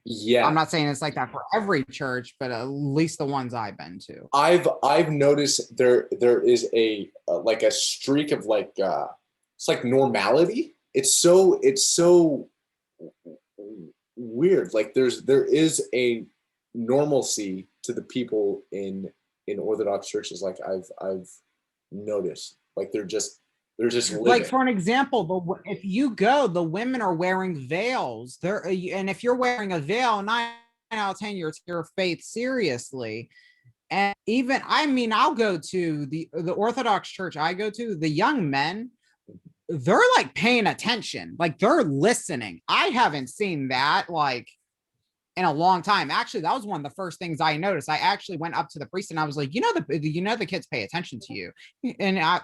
Yeah. I'm not saying it's like that for every church, but at least the ones I've been to. I've noticed there is a like a streak of like it's like normality. It's so weird. Like there is a normalcy to the people in Orthodox churches. Like I've noticed. Like they're just living. Like, for an example, if you go, the women are wearing veils. And if you're wearing a veil, 9 out of 10, you're taking your faith seriously. And even, I mean, I'll go to the Orthodox church I go to, the young men, they're like paying attention, like they're listening. I haven't seen that like in a long time. Actually, that was one of the first things I noticed. I actually went up to the priest and I was like, the kids pay attention to you. And I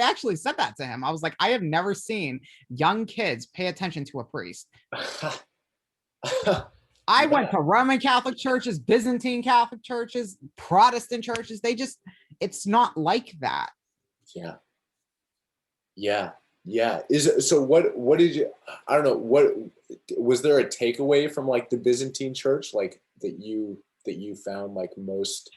actually said that to him. I was like, I have never seen young kids pay attention to a priest. I went to Roman Catholic churches, Byzantine Catholic churches, Protestant churches. It's not like that. Yeah. What did you, I don't know, what was there a takeaway from like the Byzantine church, like that you found like most?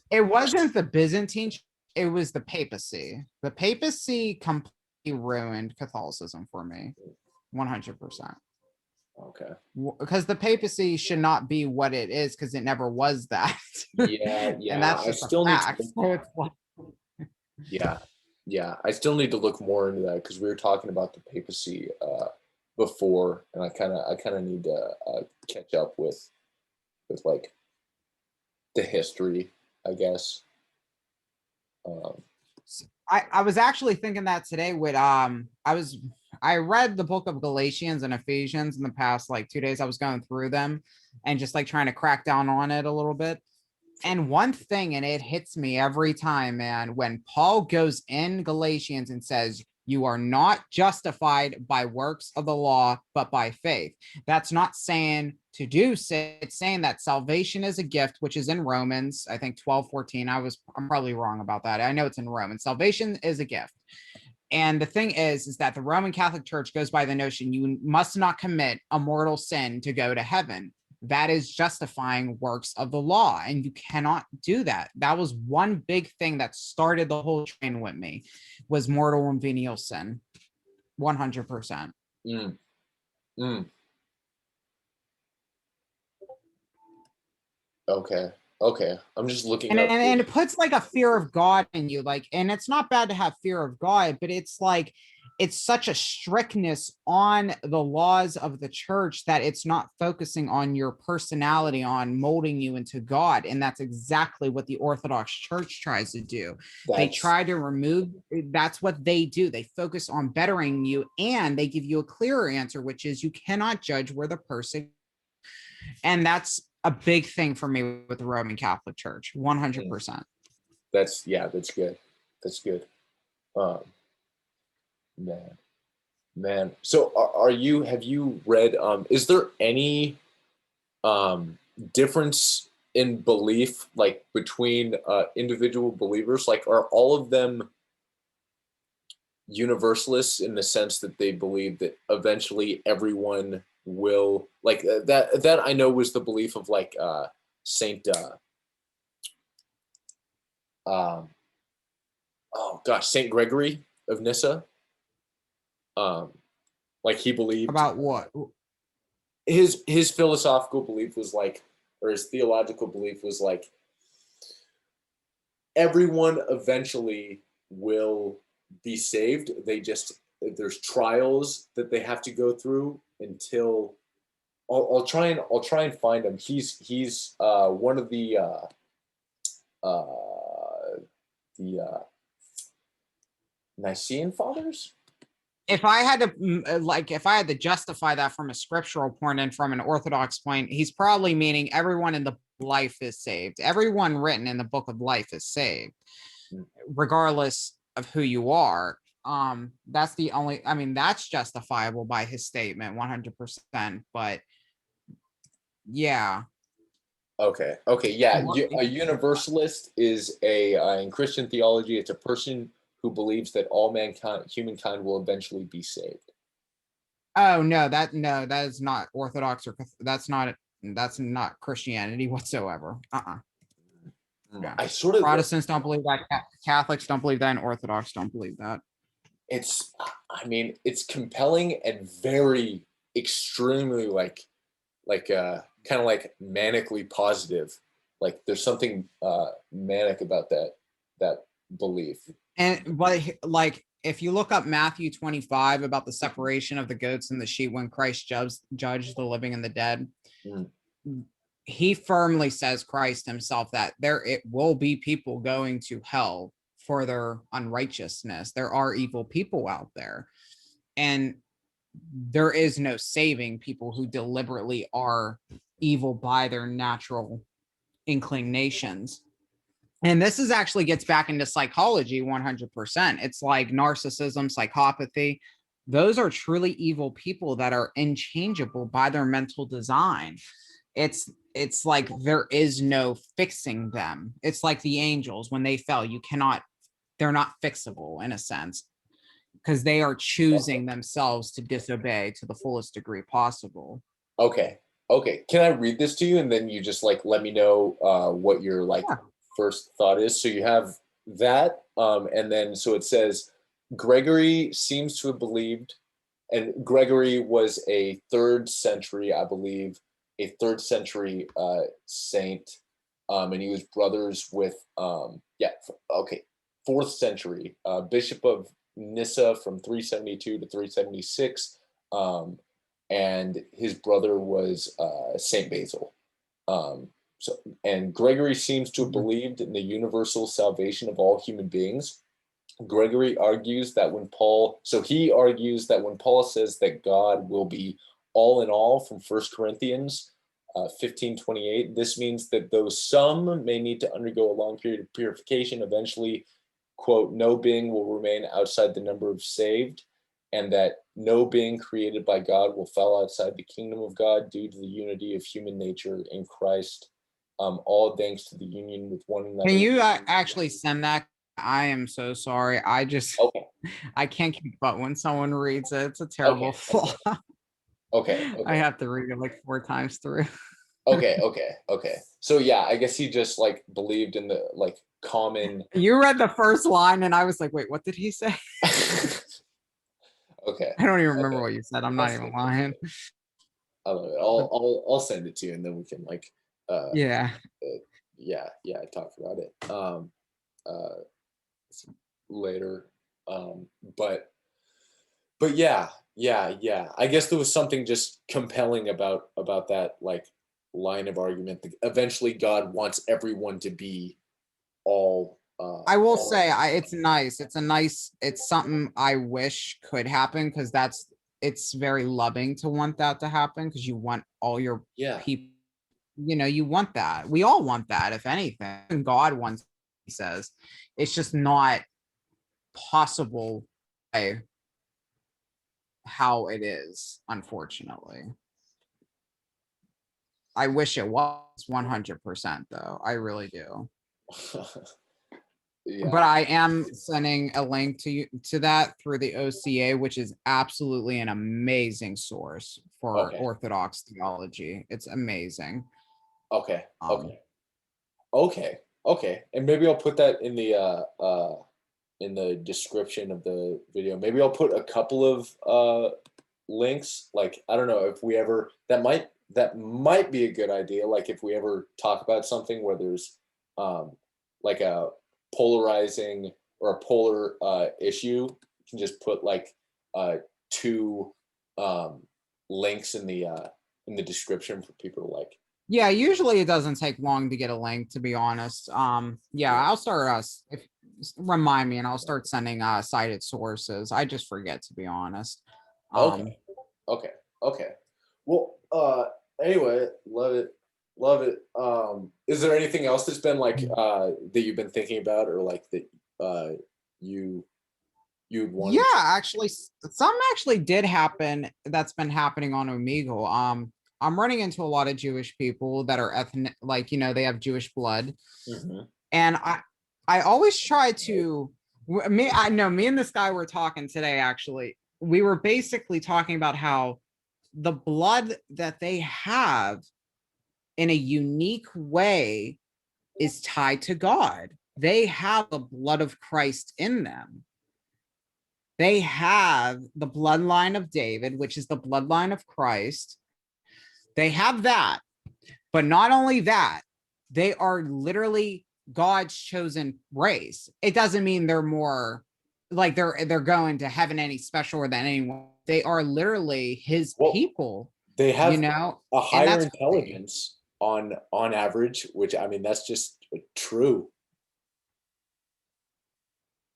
It wasn't the Byzantine, it was the papacy. The papacy completely ruined Catholicism for me. 100%. Okay. Because the papacy should not be what it is, because it never was that. Yeah. And that's just a fact. Yeah, I still need to look more into that, because we were talking about the papacy before, and I kind of need to catch up with like the history, I guess. I was actually thinking that today with I I read the book of Galatians and Ephesians in the past like 2 days. I was going through them and just like trying to crack down on it a little bit. And one thing, and it hits me every time, man, when Paul goes in Galatians and says, you are not justified by works of the law, but by faith. That's not saying to do so. It's saying that salvation is a gift, which is in Romans, I think 12:14. I'm probably wrong about that. I know it's in Romans. Salvation is a gift. And the thing is that the Roman Catholic Church goes by the notion you must not commit a mortal sin to go to heaven. That is justifying works of the law, and you cannot do that. That was one big thing that started the whole train with me, was mortal and venial sin, 100%. Mm. Mm. Okay. I'm just looking up. And it puts like a fear of God in you, like, and it's not bad to have fear of God, but it's like it's such a strictness on the laws of the church that it's not focusing on your personality, on molding you into God. And that's exactly what the Orthodox Church tries to do. They try to remove, that's what they do. They focus on bettering you, and they give you a clearer answer, which is you cannot judge where the person, and that's a big thing for me with the Roman Catholic Church, 100%. That's good. That's good. Man. So have you read, is there any difference in belief, like between individual believers? Like, are all of them universalists in the sense that they believe that eventually everyone will, like, that I know was the belief of like Saint Saint Gregory of Nyssa. Like, he believed About what? His philosophical belief was like, or his theological belief was like, everyone eventually will be saved. There's trials that they have to go through until I'll try and find him. He's one of the Nicene Fathers. If I had to justify that from a scriptural point and from an Orthodox point, he's probably meaning everyone in the life is saved. Everyone written in the book of life is saved, regardless of who you are. That's the only, I mean, that's justifiable by his statement 100%, but yeah. Okay, yeah. A universalist is in Christian theology, it's a person who believes that all humankind will eventually be saved. Oh no, that is not Orthodox, or that's not Christianity whatsoever. Yeah. I sort of, Protestants don't believe that. Catholics don't believe that, and Orthodox don't believe that. It's compelling and very extremely like kind of like manically positive. Like, there's something manic about that belief. And but like, if you look up Matthew 25 about the separation of the goats and the sheep when Christ judged the living and the dead, he firmly says, Christ himself, that it will be people going to hell for their unrighteousness. There are evil people out there, and there is no saving people who deliberately are evil by their natural inclinations. And this actually gets back into psychology 100%. It's like narcissism, psychopathy. Those are truly evil people that are unchangeable by their mental design. It's like there is no fixing them. It's like the angels when they fell. They're not fixable in a sense, because they are choosing themselves to disobey to the fullest degree possible. Okay. Can I read this to you, and then you just like let me know what your first thought is? So you have that, and then so it says Gregory seems to have believed, and Gregory was a 3rd century, I believe, a 3rd century saint, and he was brothers with 4th century Bishop of Nyssa from 372 to 376, and his brother was Saint Basil. And Gregory seems to have believed in the universal salvation of all human beings. Gregory argues that when Paul says that God will be all in all from 1 Corinthians 15:28, this means that though some may need to undergo a long period of purification, eventually, quote, no being will remain outside the number of saved, and that no being created by God will fall outside the kingdom of God due to the unity of human nature in Christ, all thanks to the union with one another. Can you actually send that? I am so sorry. Okay. I can't keep up when someone reads it. It's a terrible flaw. Okay. I have to read it like 4 times through. Okay. So yeah, I guess he just like believed in the like common. You read the first line and I was like, wait, what did he say? Okay. I don't even remember what you said. I'm not even lying. I love it. I'll send it to you and then we can like Yeah. talk about it later. But yeah. I guess there was something just compelling about that like line of argument that eventually God wants everyone to be all. I will say it's nice. It's something I wish could happen because it's very loving to want that to happen because you want all your people, you want that. We all want that, if anything. And God wants, he says. It's just not possible by how it is, unfortunately. I wish it was 100% though. I really do. But I am sending a link to that through the OCA, which is absolutely an amazing source for Orthodox theology. It's amazing. Okay. And maybe I'll put that in the description of the video. Maybe I'll put a couple of links. Like, I don't know if we ever, that might be a good idea. Like if we ever talk about something where there's like a polarizing or a polar issue, you can just put like 2 links in the description for people to like. Yeah, usually it doesn't take long to get a link, to be honest. I'll start remind me and I'll start sending cited sources. I just forget, to be honest. Okay. Well, anyway, love it. Is there anything else that's been like that you've been thinking about, or like that you'd want? Yeah, actually, some actually did happen. That's been happening on Omegle. I'm running into a lot of Jewish people that are ethnic, like, they have Jewish blood. Mm-hmm. And I always try to, me and this guy were talking today, actually. We were basically talking about how the blood that they have in a unique way is tied to God. They have the blood of Christ in them. They have the bloodline of David, which is the bloodline of Christ. They have that, but not only that, they are literally God's chosen race. It doesn't mean they're more like they're going to heaven any special than anyone. They are literally his people. They have a higher intelligence on average, which I mean that's just true.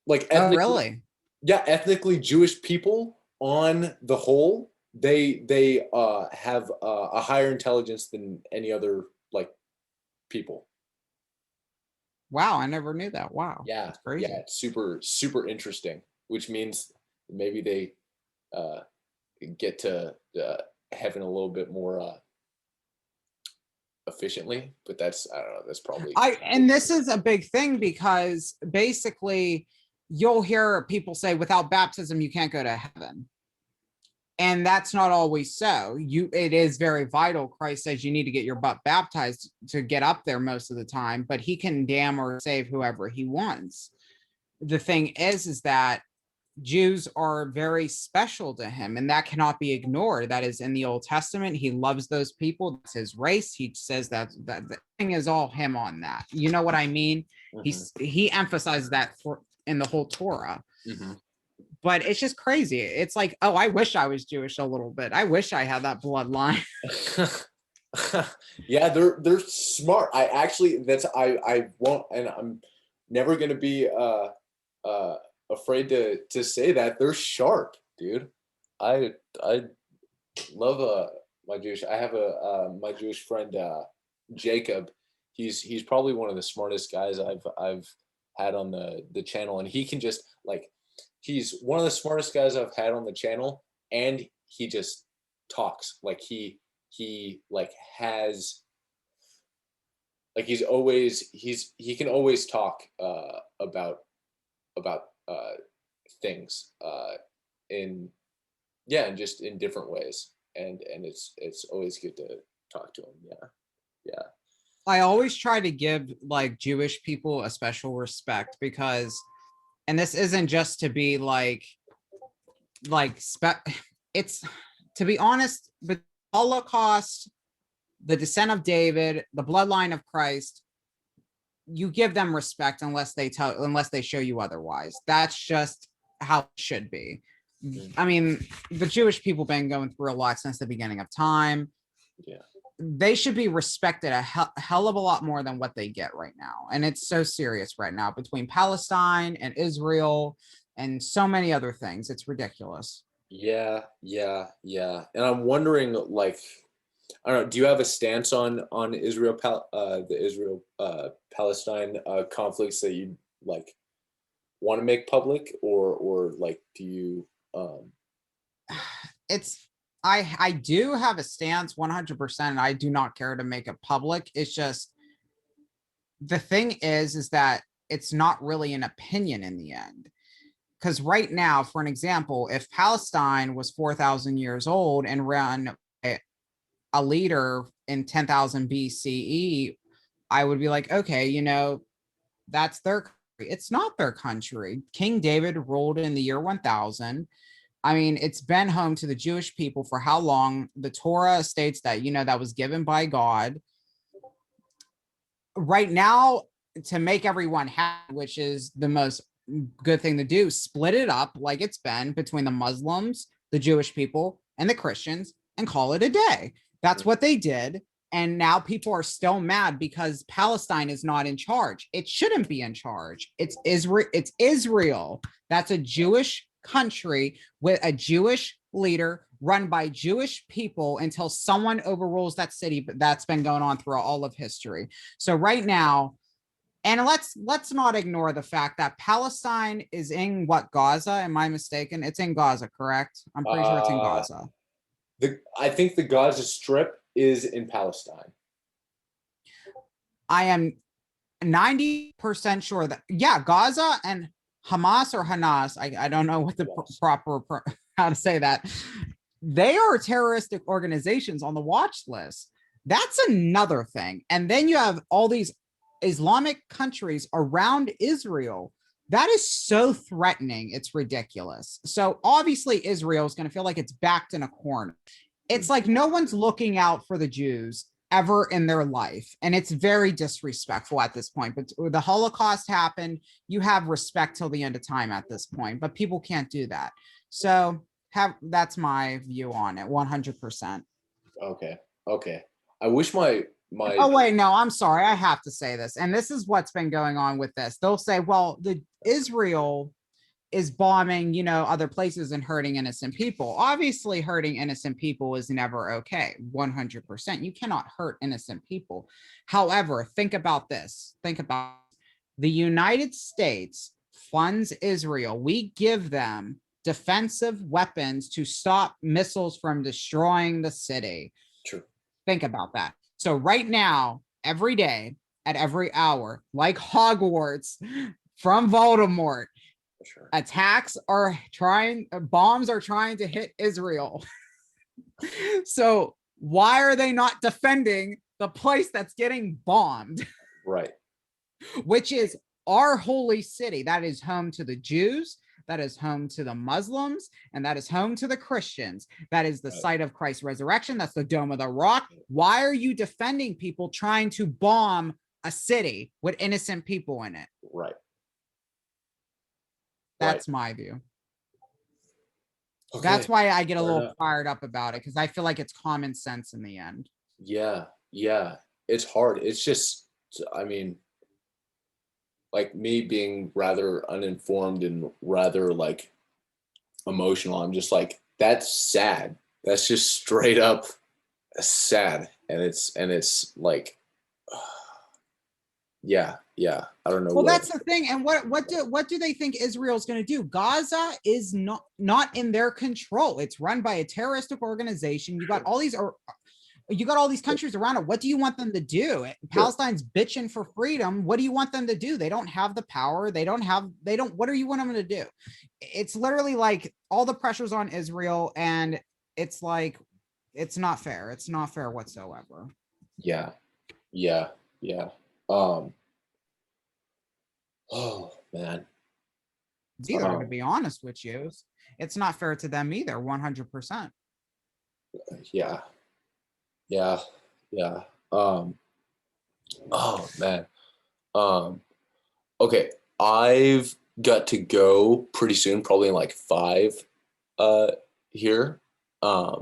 Like really? Yeah, ethnically Jewish people on the whole, they have a higher intelligence than any other like people. Wow, I never knew that. Wow. Yeah, that's crazy. Yeah, it's super interesting, which means maybe they get to heaven a little bit more efficiently, but that's, I don't know, that's probably and this is a big thing because basically you'll hear people say without baptism you can't go to heaven. And that's not always so. It is very vital. Christ says you need to get your butt baptized to get up there most of the time, but he can damn or save whoever he wants. The thing is that Jews are very special to him, and that cannot be ignored. That is in the Old Testament. He loves those people. That's his race. He says that the thing is all him on that. You know what I mean? Mm-hmm. He emphasizes that in the whole Torah. Mm-hmm. But it's just crazy. It's like, oh, I wish I was Jewish a little bit. I wish I had that bloodline. Yeah, they're smart. I actually I won't, and I'm never going to be afraid to say that. They're sharp, dude. I love my Jewish. I have my Jewish friend Jacob. He's probably one of the smartest guys I've had on the channel, and he can just like he's one of the smartest guys I've had on the channel, and he just talks like he like has like he can always talk about things in and just in different ways, and it's always good to talk to him. Yeah. I always try to give like Jewish people a special respect because, and this isn't just to be it's to be honest, but Holocaust, the descent of David, the bloodline of Christ, you give them respect unless they show you otherwise. That's just how it should be. I mean, the Jewish people been going through a lot since the beginning of time. Yeah. They should be respected a hell of a lot more than what they get right now. And it's so serious right now between Palestine and Israel and so many other things. It's ridiculous. Yeah. And I'm wondering, like, I don't know, do you have a stance on Israel, the Israel Palestine conflicts that you like want to make public, or like do you It's I do have a stance 100%, and I do not care to make it public. It's just the thing is that it's not really an opinion in the end. Because right now, for an example, if Palestine was 4,000 years old and ran a leader in 10,000 BCE, I would be like, okay, that's their country. It's not their country. King David ruled in the year 1000. I mean, it's been home to the Jewish people for how long? The Torah states that, that was given by God. Right now, to make everyone happy, which is the most good thing to do, split it up like it's been between the Muslims, the Jewish people, and the Christians, and call it a day. That's what they did. And now people are still mad because Palestine is not in charge. It shouldn't be in charge. It's Israel. That's a Jewish country with a Jewish leader run by Jewish people until someone overrules that city. But that's been going on throughout all of history. So right now, and let's not ignore the fact that Palestine is in Gaza? Am I mistaken? It's in Gaza, correct? I'm pretty sure it's in Gaza. I think the Gaza Strip is in Palestine. I am 90% sure that, Gaza and Hamas or Hanas, I don't know what the proper how to say that. They are terroristic organizations on the watch list. That's another thing. And then you have all these Islamic countries around Israel. That is so threatening. It's ridiculous. So obviously Israel is going to feel like it's backed in a corner. It's like no one's looking out for the Jews ever in their life. And it's very disrespectful at this point. But the Holocaust happened. You have respect till the end of time at this point, but people can't do that. So that's my view on it. 100%. Okay. I wish my Oh, wait, no, I'm sorry. I have to say this. And this is what's been going on with this. They'll say, well, the Israel is bombing, other places and hurting innocent people. Obviously, hurting innocent people is never okay. 100%. You cannot hurt innocent people. However, think about this. Think about the United States funds Israel. We give them defensive weapons to stop missiles from destroying the city. True. Think about that. So right now, every day, at every hour, like Hogwarts from Voldemort, Sure. bombs are trying to hit Israel. So why are they not defending the place that's getting bombed? Right. Which is our holy city. That is home to the Jews. That is home to the Muslims, and that is home to the Christians. That is the site of Christ's resurrection. That's the Dome of the Rock. Why are you defending people trying to bomb a city with innocent people in it? Right. That's my view. Okay. That's why I get a little fired up about it, because I feel like it's common sense in the end. Yeah. It's hard. It's just, I mean, like me being rather uninformed and rather like emotional, I'm just like, that's sad. That's just straight up sad. And it's like, yeah, I don't know Well, what. that's the thing. And what do they think Israel's going to do? Gaza is not in their control. It's run by a terroristic organization. You got all these countries around it. What do you want them to do? Palestine's bitching for freedom. What do you want them to do? They don't have the power. What do you want them to do? It's literally like all the pressure's on Israel, and it's like, it's not fair. It's not fair whatsoever. Yeah. Oh man. It's either, to be honest with you, it's not fair to them either. 100%. Yeah. Oh man. Okay, I've got to go pretty soon, probably in like 5 here. I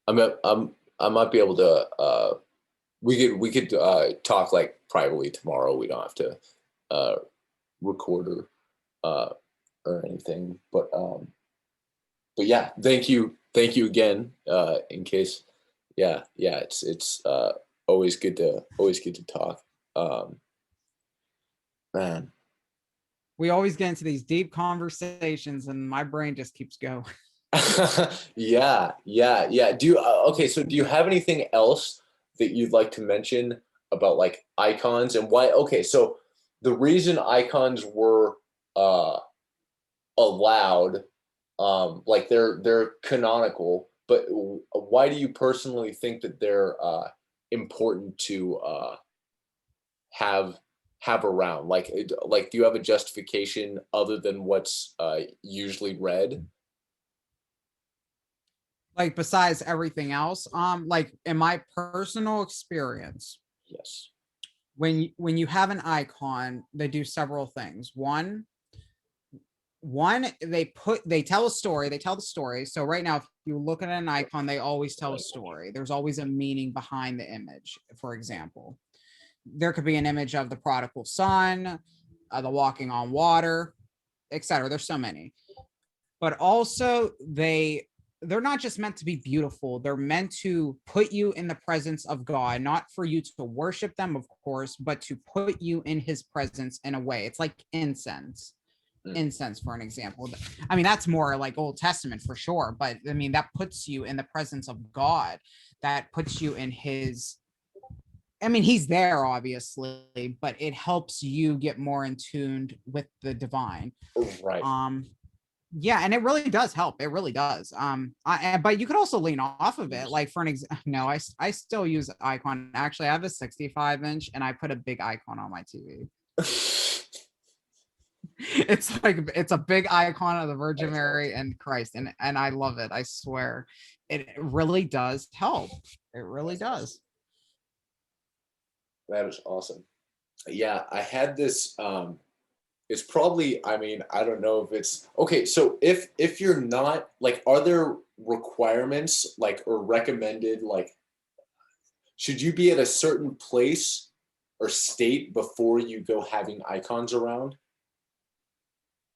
might be able to we could talk like privately tomorrow. We don't have to record or anything. But yeah, thank you again. In case, it's always good to talk. Man, We always get into these deep conversations, and my brain just keeps going. yeah. Do you okay? So do you have anything else that you'd like to mention about like icons and why? Okay, so the reason icons were allowed, like they're canonical, but why do you personally think that they're important to have around? Like do you have a justification other than what's usually read? Like, besides everything else, like in my personal experience, Yes. when you have an icon, they do several things. One, they tell a story, they tell the story. So right now, if you look at an icon, they always tell a story. There's always a meaning behind the image. For example, there could be an image of the prodigal son, the walking on water, etc. There's so many. But also, they're not just meant to be beautiful. They're meant to put you in the presence of God, not for you to worship them, of course, but to put you in his presence in a way. It's like incense. Incense, for an example. I mean, that's more like Old Testament for sure, but I mean, that puts you in the presence of God. That puts you in his, I mean, he's there obviously, but it helps you get more in tuned with the divine. Right. Yeah, and it really does help. It really does. But you could also lean off of it. Like, for an example, no, I still use icon. Actually, I have a 65-inch, and I put a big icon on my TV. It's like, it's a big icon of the Virgin Mary and Christ, and I love it. I swear, it really does help. It really does. That is awesome. Yeah, I had this. It's probably. I mean, I don't know if it's okay. So if you're not like, are there requirements like or recommended like, should you be at a certain place or state before you go having icons around?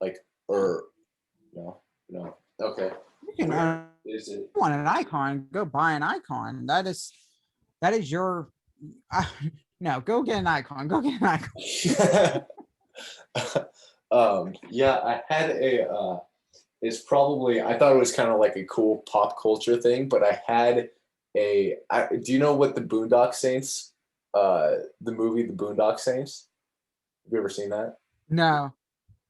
Like, or no. Okay. You know, Is it? you want an icon, go buy an icon. That is your. No, go get an icon. Go get an icon. Yeah, I had a. It's probably, I thought it was kind of like a cool pop culture thing, but I had do you know what the Boondock Saints, the movie The Boondock Saints? Have you ever seen that? No.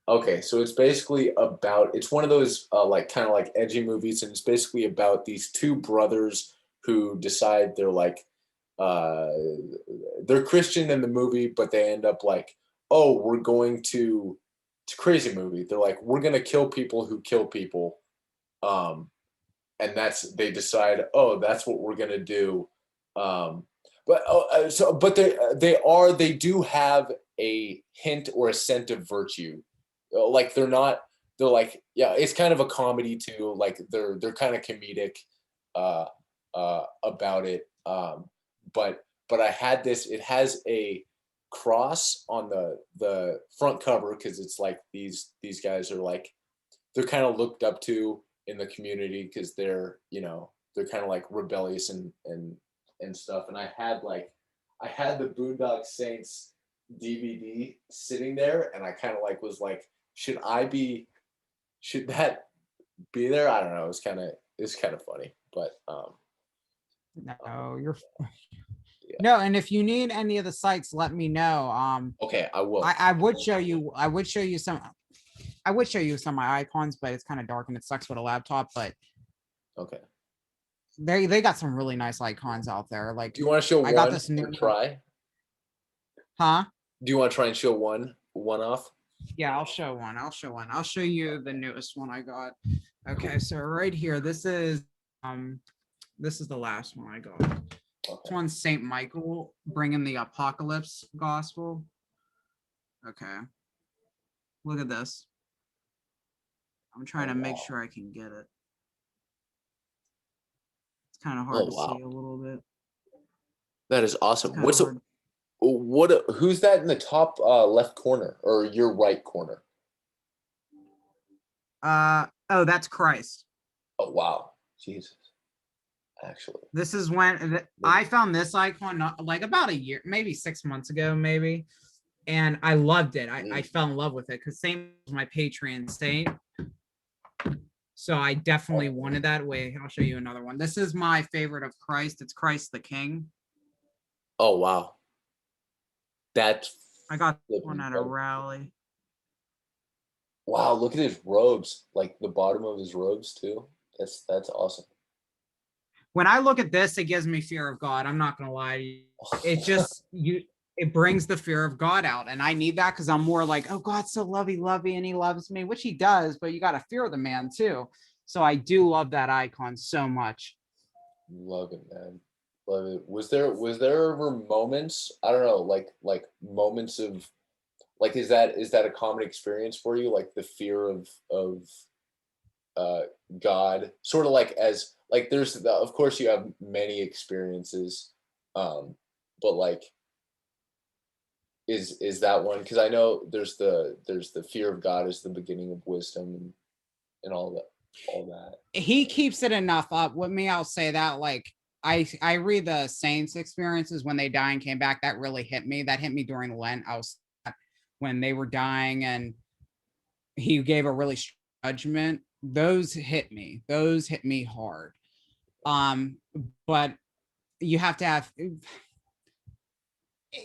Okay, so it's basically about, it's one of those like kind of like edgy movies, and it's basically about these two brothers who decide they're like, they're Christian in the movie, but they end up like, oh, we're going to, it's a crazy movie. They're like, we're going to kill people who kill people. And they decide, oh, that's what we're going to do. But they do have a hint or a scent of virtue. Like they're like, yeah, it's kind of a comedy too. Like they're kind of comedic about it. But I had this, it has a cross on the front cover, because it's like these guys are like, they're kind of looked up to in the community because they're, you know, they're kind of like rebellious and stuff. And I had the Boondock Saints DVD sitting there, and I kind of like was like, should that be there? I don't know. It's kind of funny, but No, you're yeah. no, and if you need any of the sites, let me know. Okay, I will. I would show you some of my icons, but it's kind of dark and it sucks with a laptop, but Okay. they got some really nice icons out there. Like, Do you want to show I one got this new and try? Huh? Do you want to try and show one off? Yeah, I'll show one. I'll show you the newest one I got. Okay, so right here, this is the last one I got. Okay. This one's Saint Michael bringing the apocalypse gospel. Okay. Look at this. I'm trying to make sure I can get it. It's kind of hard to see a little bit. That is awesome. Who's that in the top left corner or your right corner? Oh, that's Christ. Oh wow, Jesus. Actually, this is when I found this icon like about a year, maybe 6 months ago, maybe, and I loved it. I fell in love with it because same was my Patreon saint. So I definitely wanted that. Wait, I'll show you another one. This is my favorite of Christ. It's Christ the King. Oh wow. I got this one at a rally. Wow, look at his robes, like the bottom of his robes too. That's awesome. When I look at this, it gives me fear of God. I'm not gonna lie to you. It just it brings the fear of God out, and I need that because I'm more like, oh, God's so lovey, and He loves me, which He does, but you got to fear the man too. So I do love that icon so much. Love it, man. Love it. Was there ever moments? I don't know, like moments of, like, is that a common experience for you? Like the fear of God, sort of like as like of course you have many experiences, but like is that one? Because I know there's the fear of God is the beginning of wisdom and all that. He keeps it enough up with me. I'll say that. Like I read the saints' experiences when they die and came back. That really hit me. That hit me during Lent. When they were dying and he gave a really judgment. Those hit me hard. But you have to have,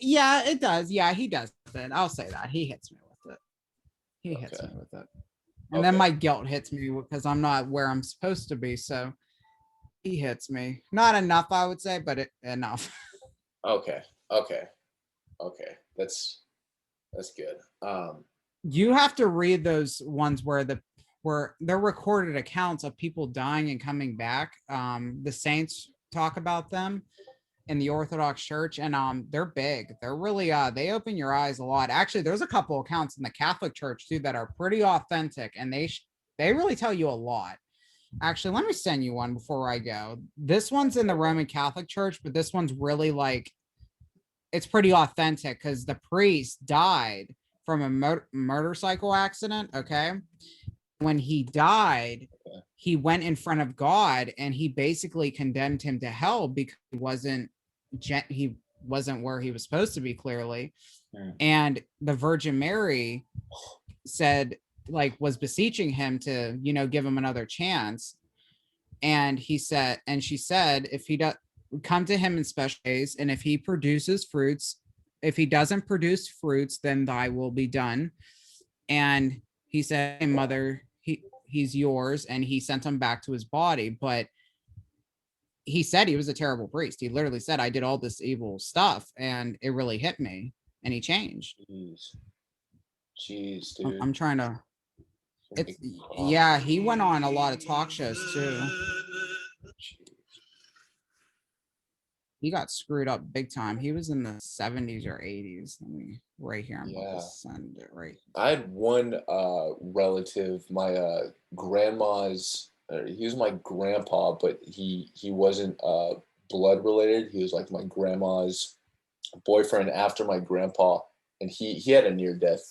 yeah, it does. Yeah, he does it. I'll say that. He hits me with it. And then my guilt hits me because I'm not where I'm supposed to be. So he hits me. Not enough, I would say, but enough. Okay. That's good. You have to read those ones where they're recorded accounts of people dying and coming back. The saints talk about them in the Orthodox Church, and they're big. They're really they open your eyes a lot. Actually, there's a couple accounts in the Catholic Church too that are pretty authentic, and they really tell you a lot. Actually, let me send you one before I go. This one's in the Roman Catholic Church, but this one's really like, it's pretty authentic because the priest died from a motorcycle accident. Okay. When he died, he went in front of God and he basically condemned him to hell because he wasn't where he was supposed to be, clearly. And the Virgin Mary said, like, was beseeching him to, give him another chance. And she said, if he does, come to him in special days, and if he produces fruits, if he doesn't produce fruits, then thy will be done. And he said, hey, mother, he's yours, and he sent him back to his body. But he said he was a terrible priest. He literally said, I did all this evil stuff, and it really hit me, and he changed. Jeez, dude. I'm trying to, yeah, he went on a lot of talk shows too. He got screwed up big time. He was in the 70s or 80s. Let me right here. I'm about to send it right. I had one relative, my grandma's. He was my grandpa, but he wasn't blood related. He was like my grandma's boyfriend after my grandpa, and he had a near death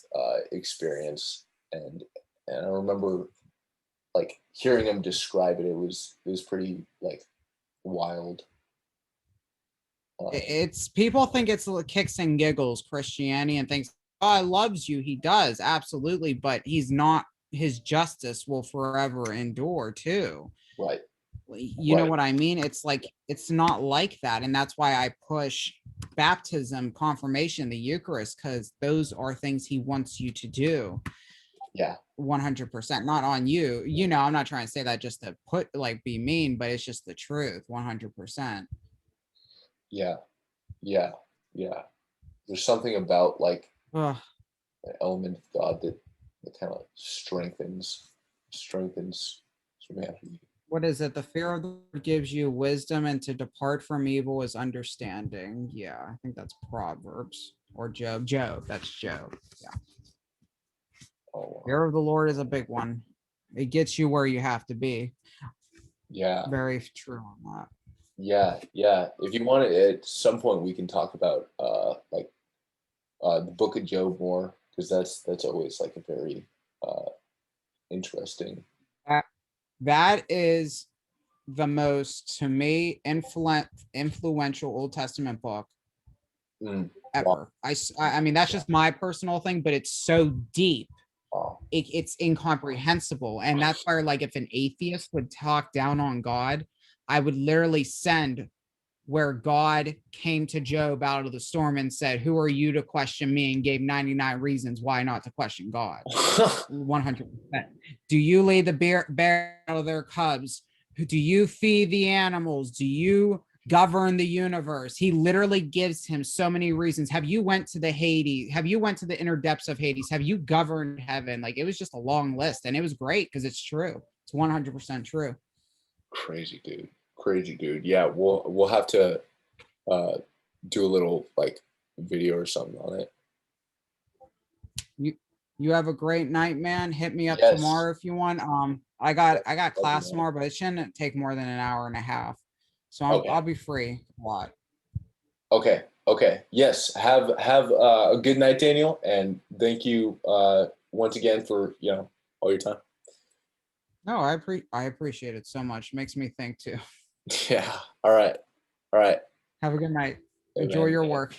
experience, and I remember like hearing him describe it. It was pretty like wild. It's people think it's kicks and giggles Christianity and thinks God loves you. He does, absolutely, but he's not. His justice will forever endure too. Right. You know what I mean? It's like it's not like that, and that's why I push baptism, confirmation, the Eucharist, because those are things he wants you to do. Yeah. 100%, not on you. You know, I'm not trying to say that just to put like be mean, but it's just the truth. 100%. Yeah. Yeah. Yeah. There's something about like Ugh. an element of God that kind of strengthens humanity. What is it? The fear of the Lord gives you wisdom, and to depart from evil is understanding. Yeah, I think that's Proverbs or Job. Job, that's Job. Yeah. Oh, Fear of the Lord is a big one. It gets you where you have to be. yeah. Very true on that. Yeah. Yeah. If you want to, at some point we can talk about like the Book of Job more, because that's always like a very interesting. That is the most, to me, influential Old Testament book ever. Wow. I mean, that's just my personal thing, but it's so deep. Wow. It's incomprehensible. And that's why, like, if an atheist would talk down on God, I would literally send where God came to Job out of the storm and said, "Who are you to question me?" and gave 99 reasons why not to question God. 100%. Do you lead the bear out of their cubs? Do you feed the animals? Do you govern the universe? He literally gives him so many reasons. Have you went to the Hades? Have you went to the inner depths of Hades? Have you governed heaven? Like, it was just a long list, and it was great because it's true. It's 100% true. Crazy dude. Yeah, we'll have to do a little like video or something on it. You have a great night, man. Hit me up Yes. tomorrow if you want. I got class tomorrow, but it shouldn't take more than an hour and a half. So I'll be free a lot. Okay. Yes. Have a good night, Daniel, and thank you once again for all your time. No, I appreciate it so much. It makes me think too. Yeah. All right. Have a good night. Hey, Enjoy man. your work.